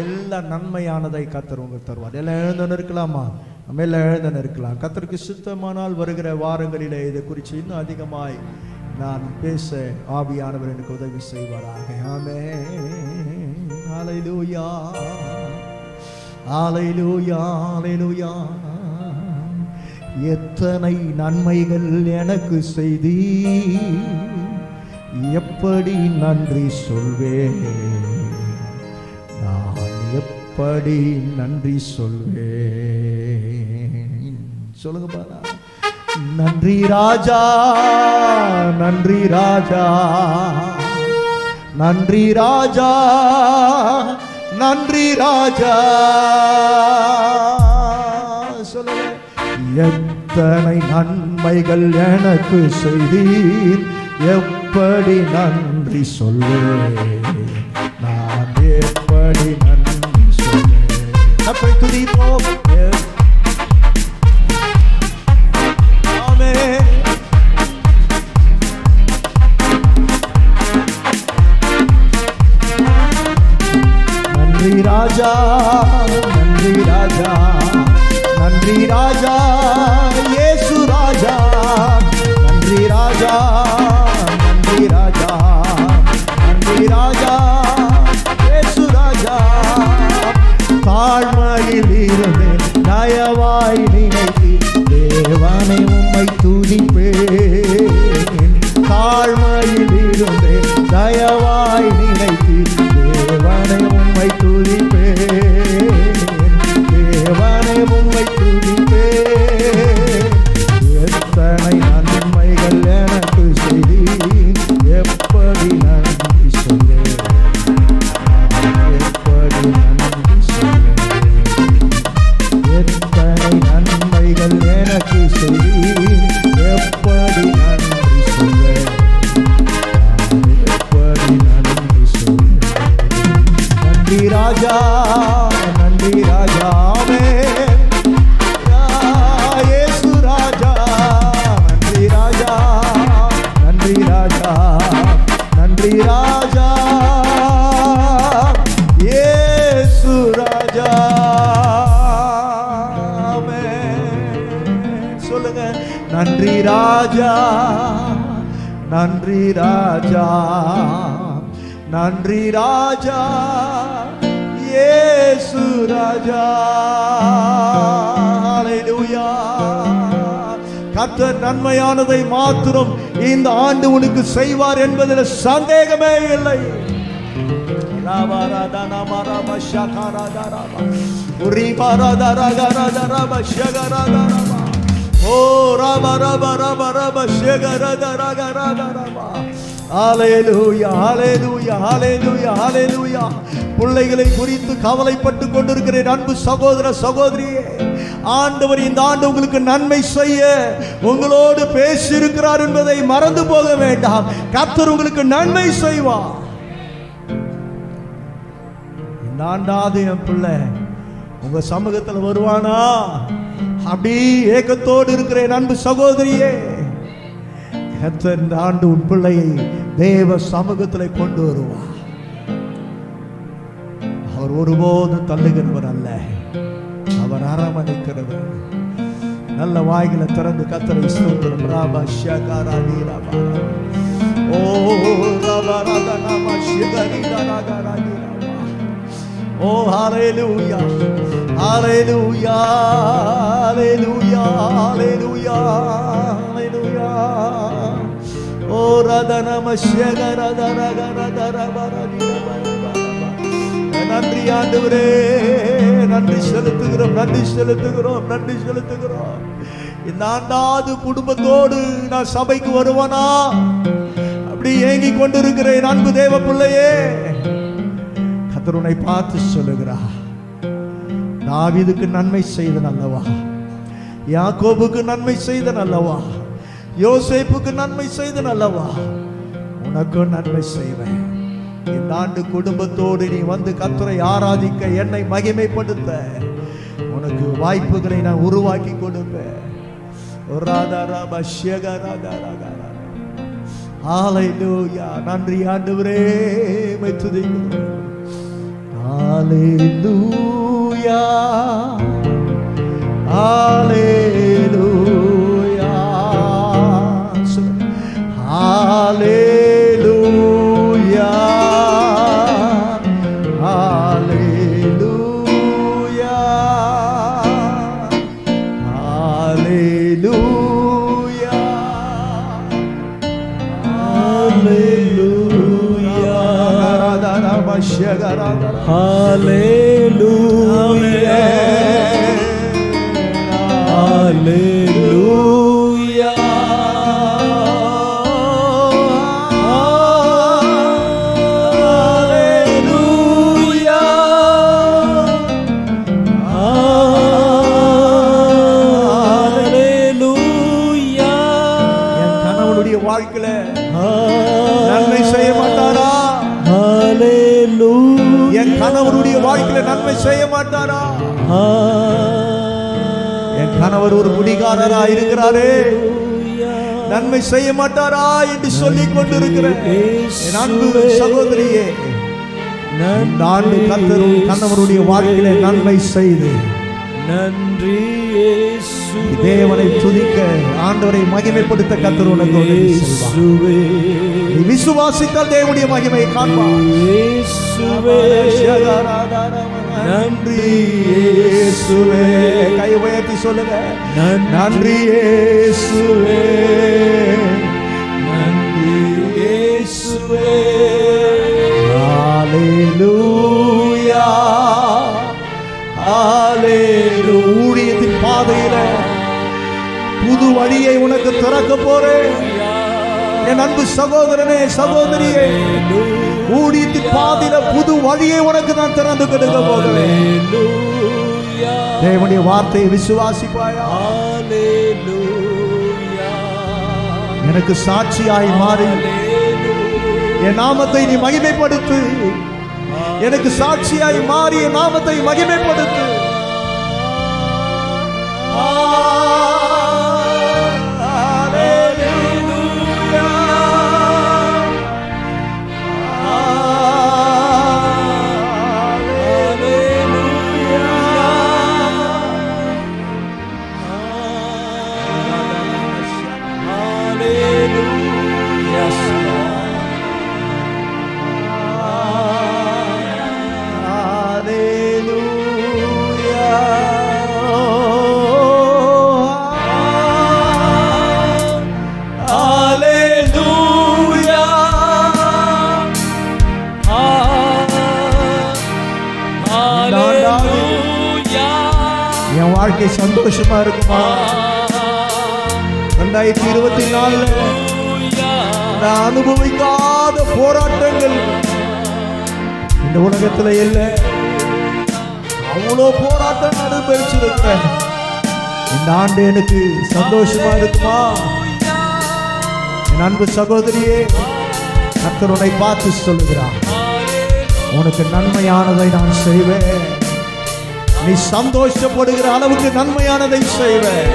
எல்லா நன்மையானதை கர்த்தர் உங்களுக்கு தருவார். எல்லாம் எழுந்தன்னு இருக்கலாமா? நம்ம எல்லாம் எழுந்தன்னு இருக்கலாம். கர்த்தருக்கு சித்தமானால் வருகிற வாரங்களிலே இதை குறித்து இன்னும் அதிகமாய் நான் பேச ஆவியானவர் எனக்கு உதவி செய்வாராக. ஆமென். அல்லேலூயா, அல்லேலூயா, அல்லேலூயா. எத்தனை நன்மைகள் எனக்கு செய்தி, எப்படி நன்றி சொல்வேன், நான் எப்படி நன்றி சொல்வேன். சொல்லுங்க பாரா. நன்றி ராஜா, நன்றி ராஜா, நன்றி ராஜா, நன்றி ராஜா. சொல்லுங்க. எத்தனை நன்மைகள் எனக்கு செய்தீர், எப்படி நன்றி சொல்வேன், நான் எப்படி நன்றி சொல்வேன். அப்படி துதிப்போம். நன்றி ராஜா, நன்றி ராஜா, நன்றி ராஜா, இயேசு ராஜா. நன்றி ராஜா, நன்றி ராஜா, நன்றி ராஜா, இயேசு ராஜா. தாழ்மையில் இருந்து தயவாய் நினைத்து தேவனை உம்மை துதிப்பேன். தாழ்மையில் இருந்து தயவாய் நினைத்து தேவனை உம்மை துதிப்பேன், தேவனை உம்மை துதிப்பேன். எத்தனை நன்மைகள் எனக்கு செய்தி, எப்படி நன்றி சொல்வேன், எப்படி நன்றி சொல்வேன். எத்தனை நன்மைகள் எனக்கு செய்தி, எப்படி நன்றி சொல்வேன், எப்படி நன்றி சொல்வேன். நன்றி ராஜா, நன்றி ராஜா. ஆமென். இயேசு ராஜா. நன்றி ராஜா, நன்றி ராஜா, நன்றி ராஜா, இயேசு ராஜா. ஆமென். சொல்லுங்க. நன்றி ராஜா, நன்றி ராஜா, நன்றி ராஜா, இயேசு ராஜா. அல்லேலூயா. கர்த்தர் நன்மையானதை மாத்திரம் இந்த ஆண்டு உனக்கு செய்வார் என்பதில் சந்தேகமே இல்லை. ஹல்லேலூயா, ஹல்லேலூயா, ஹல்லேலூயா, ஹல்லேலூயா. பிள்ளைகளை குறித்து கவலைப்பட்டு கொண்டிருக்கிறேன் அன்பு சகோதர சகோதரியே, ஆண்டவர் இந்த ஆண்டு உங்களுக்கு நன்மை செய்ய உங்களோடு பேசியிருக்கிறார் என்பதை மறந்து போக வேண்டாம். கர்த்தர் உங்களுக்கு நன்மை செய்வார். இந்த ஆண்டாவது என் பிள்ளை உங்க சமூகத்தில் வருவானா அப்படி ஏக்கத்தோடு இருக்கிறேன் அன்பு சகோதரியே. கர்த்தர் இந்த ஆண்டு உன் பிள்ளையை தேவ சமூகத்தில் கொண்டு வருவார். அவர் ஒருபோதும் தள்ளுகிறவர் அல்ல, அவர் அரவணைக்கிறவர். நல்ல வாய்களை திறந்து கர்த்தரை ஸ்தோத்திரம். ராபா ஷகரா நீராபா. ஓ ராபா ரதனமா ஷகரிதா ரகரா நீராபா. ஓ ஹalleluya, ஹalleluya, ஹalleluya, ஹalleluya, ஹalleluya. ஓ ரதனமா ஷகரதா ரகரதா ரபரா நீராபா. நன்றி ஆண்டவரே, நன்றி செலுத்துகிறோம், நன்றி செலுத்துகிறோம், நன்றி செலுத்துகிறோம். இந்த ஆண்டாவது குடும்பத்தோடு நான் சபைக்கு வருவானா அப்படி ஏங்கி கொண்டிருக்கிறேன் அன்பு தேவ பிள்ளையே. கர்த்தர் உன்னை பார்த்து சொல்லுகிறார், தாவீதுக்கு நன்மை செய்தன் அல்லவா, யாக்கோபுக்கு நன்மை செய்தன் அல்லவா, யோசேப்புக்கு நன்மை செய்தன் அல்லவா, உனக்கும் நன்மை செய்வேன். இந்த ஆண்டு குடும்பத்தோடு நீ வந்து கர்த்தரை ஆராதிக்க, என்னை மகிமைப்படுத்த உனக்கு வாய்ப்புகளை நான் உருவாக்கி கொடுப்பேன். ஹல்லேலூயா. நன்றி ஆண்டவரே, உம்மை துதிக்கிறோம். ஹல்லேலூயா, ஹல்லேலூயா, ஹல்லேலூயா, ஹல்லேலூயா, ஹல்லேலூயா, ஹல்லேலூயா, ஹல்லேலூயா, ஹல்லேலூயா. வாழ்க்கையில நன்மை செய்ய மாட்டாரா? என் கணவருடைய வாழ்க்கையில நன்மை செய்ய மாட்டாரா? என் கணவர் ஒரு குடிகாரரா இருக்கிறாரே, நன்மை செய்ய மாட்டாரா என்று சொல்லிக் கொண்டிருக்கிறேன். என் அன்பு சகோதரியே, இந்த ஆண்டு கர்த்தர் கணவருடைய வாழ்க்கையில நன்மை செய்து நன்றி தேவனை துதிக்க, ஆண்டவரை மகிமைப்படுத்த கர்த்தர் உனக்கு உதவி செய்வார். நீ விசுவாசித்தால் தேவனுடைய மகிமையை காண்பார். நன்றி இயேசுவே. கை உயர்த்தி சொல்லுங்க, நன்றி இயேசுவே, நன்றி இயேசுவே. ஹல்லேலூயா, ஹல்லேலூயா. ஊழியத்தின் பாதையில புது வழியை உனக்கு திறக்க போறேன். என் அன்பு சகோதரனே, சகோதரியே, ஊழியத்தின் பாதையில புது வழியை உனக்கு நான் திறந்து கொடுக்க போகிறேன். தேவனுடைய வார்த்தையை விசுவாசிப்பாயா? எனக்கு சாட்சியாய் மாறி என் நாமத்தை நீ மகிமைப்படுத்து. எனக்கு சாட்சியாய் மாறி என் நாமத்தை மகிமைப்படுத்து. என் வாழ்க்கை சந்தோஷமா இருக்குமா? 2024 நான் அனுபவிக்காத போராட்டங்கள் இந்த உலகத்துல இல்லை. அவ்வளோ போராட்டம் அனுபவிச்சிருக்கிறேன். இந்த ஆண்டு எனக்கு சந்தோஷமா இருக்குமா? என் அன்பு சகோதரியே, கர்த்தர் உன்னை பார்த்து சொல்லுகிறார், உனக்கு நன்மையானதை நான் செய்வேன். நீ சந்தோஷப்படுகிற அளவுக்கு நன்மையானதை செய்வேன்.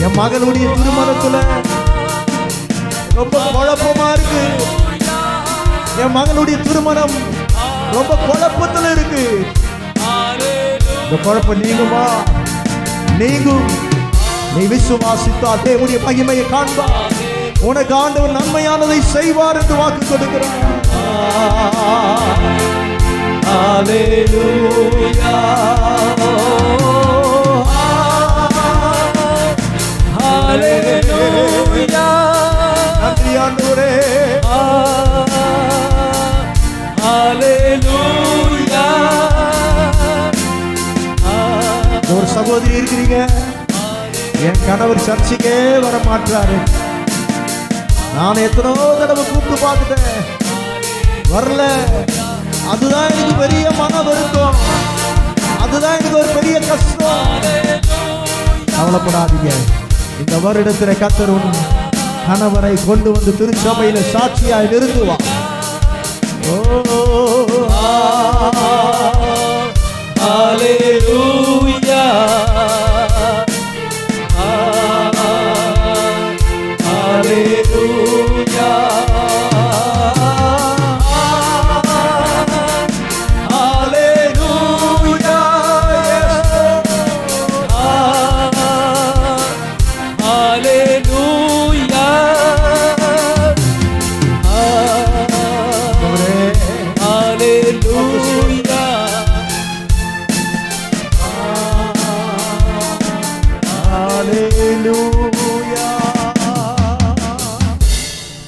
என் மகளுடைய திருமணத்துல ரொம்ப குழப்பமா இருக்கு. என் மகளுடைய திருமணம் ரொம்ப குழப்பத்துல இருக்கு. இந்த குழப்பம் நீங்குமா? நீங்கும். நீ விசுவாசித்தா தேவனுடைய மகிமையை காண்பா. உனக்கு ஆண்டவர் நன்மையானதை செய்வார் என்று வாக்கு கொடுக்கிறார். ஹல்லேலூயா, ஹல்லேலூயா. நன்றி ஆண்டவரே. ஹல்லேலூயா. ஒரு சகோதரி இருக்கிறீங்க, என் கணவர் சர்ச்சைக்கே வர மாட்டாரு. நான் எத்தனோ தடவை கூப்பிட்டு பார்த்துட்டேன், வரல. அதுதான் எனக்கு பெரிய மன வருத்தம், அதுதான் எனக்கு ஒரு பெரிய கஷ்டம். கவலைப்படாதீங்க, இந்த வருடத்திலே கர்த்தர் உன் கணவரை கொண்டு வந்து திருச்சபையில சாட்சியாய் நிறுத்துவார். ஓ ஹalleluya ஹalleluya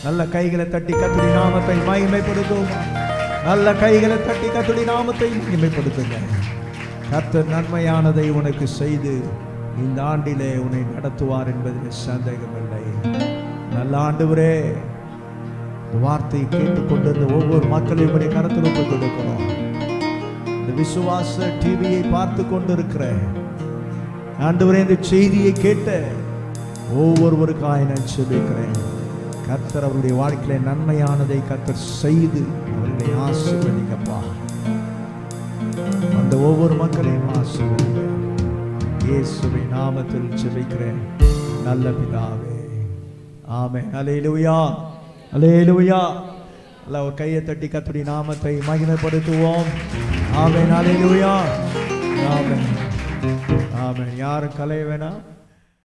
நல்ல கைகளை தட்டி கர்த்தருடைய நாமத்தை மகிமைப்படுத்துவோம். நல்ல கைகளை தட்டி கர்த்தருடைய நாமத்தை மகிமைப்படுத்துங்க. கர்த்தர் நன்மையானதை உனக்கு செய்து இந்த ஆண்டிலே உன்னை நடத்துவார் என்பதில் சந்தேகமில்லை. நல்ல ஆண்டவரே, வார்த்தையை கேட்டுக்கொண்டிருந்த ஒவ்வொரு மக்களையும் உடைய கரத்தில் ஒப்புக் கொடுக்கிறோம். இந்த விசுவாச டிவியை பார்த்து கொண்டிருக்கிற ஆண்டவரே, இந்த செய்தியை கேட்ட ஒவ்வொருவருக்காக நான் செபிக்கிறேன். கர்த்தர் அவருடைய வாழ்க்கையில நன்மையானதை கர்த்தர் செய்து அவர்களை ஆசீர்வதிக்கப்பா. அந்த ஒவ்வொரு மக்களையும் ஆசீர்வதிங்க. இயேசுவின் நாமத்தில் ஜெபிக்கிறேன் நல்ல பிதாவே, ஆமென். அல்லேலூயா, அல்லேலூயா. அல்ல ஒரு கையை தட்டி கர்த்தருடைய நாமத்தை மகிமைப்படுத்துவோம். ஆமென், அல்லேலூயா, ஆமென், ஆமென். யாரும் கலைய வேணாம்.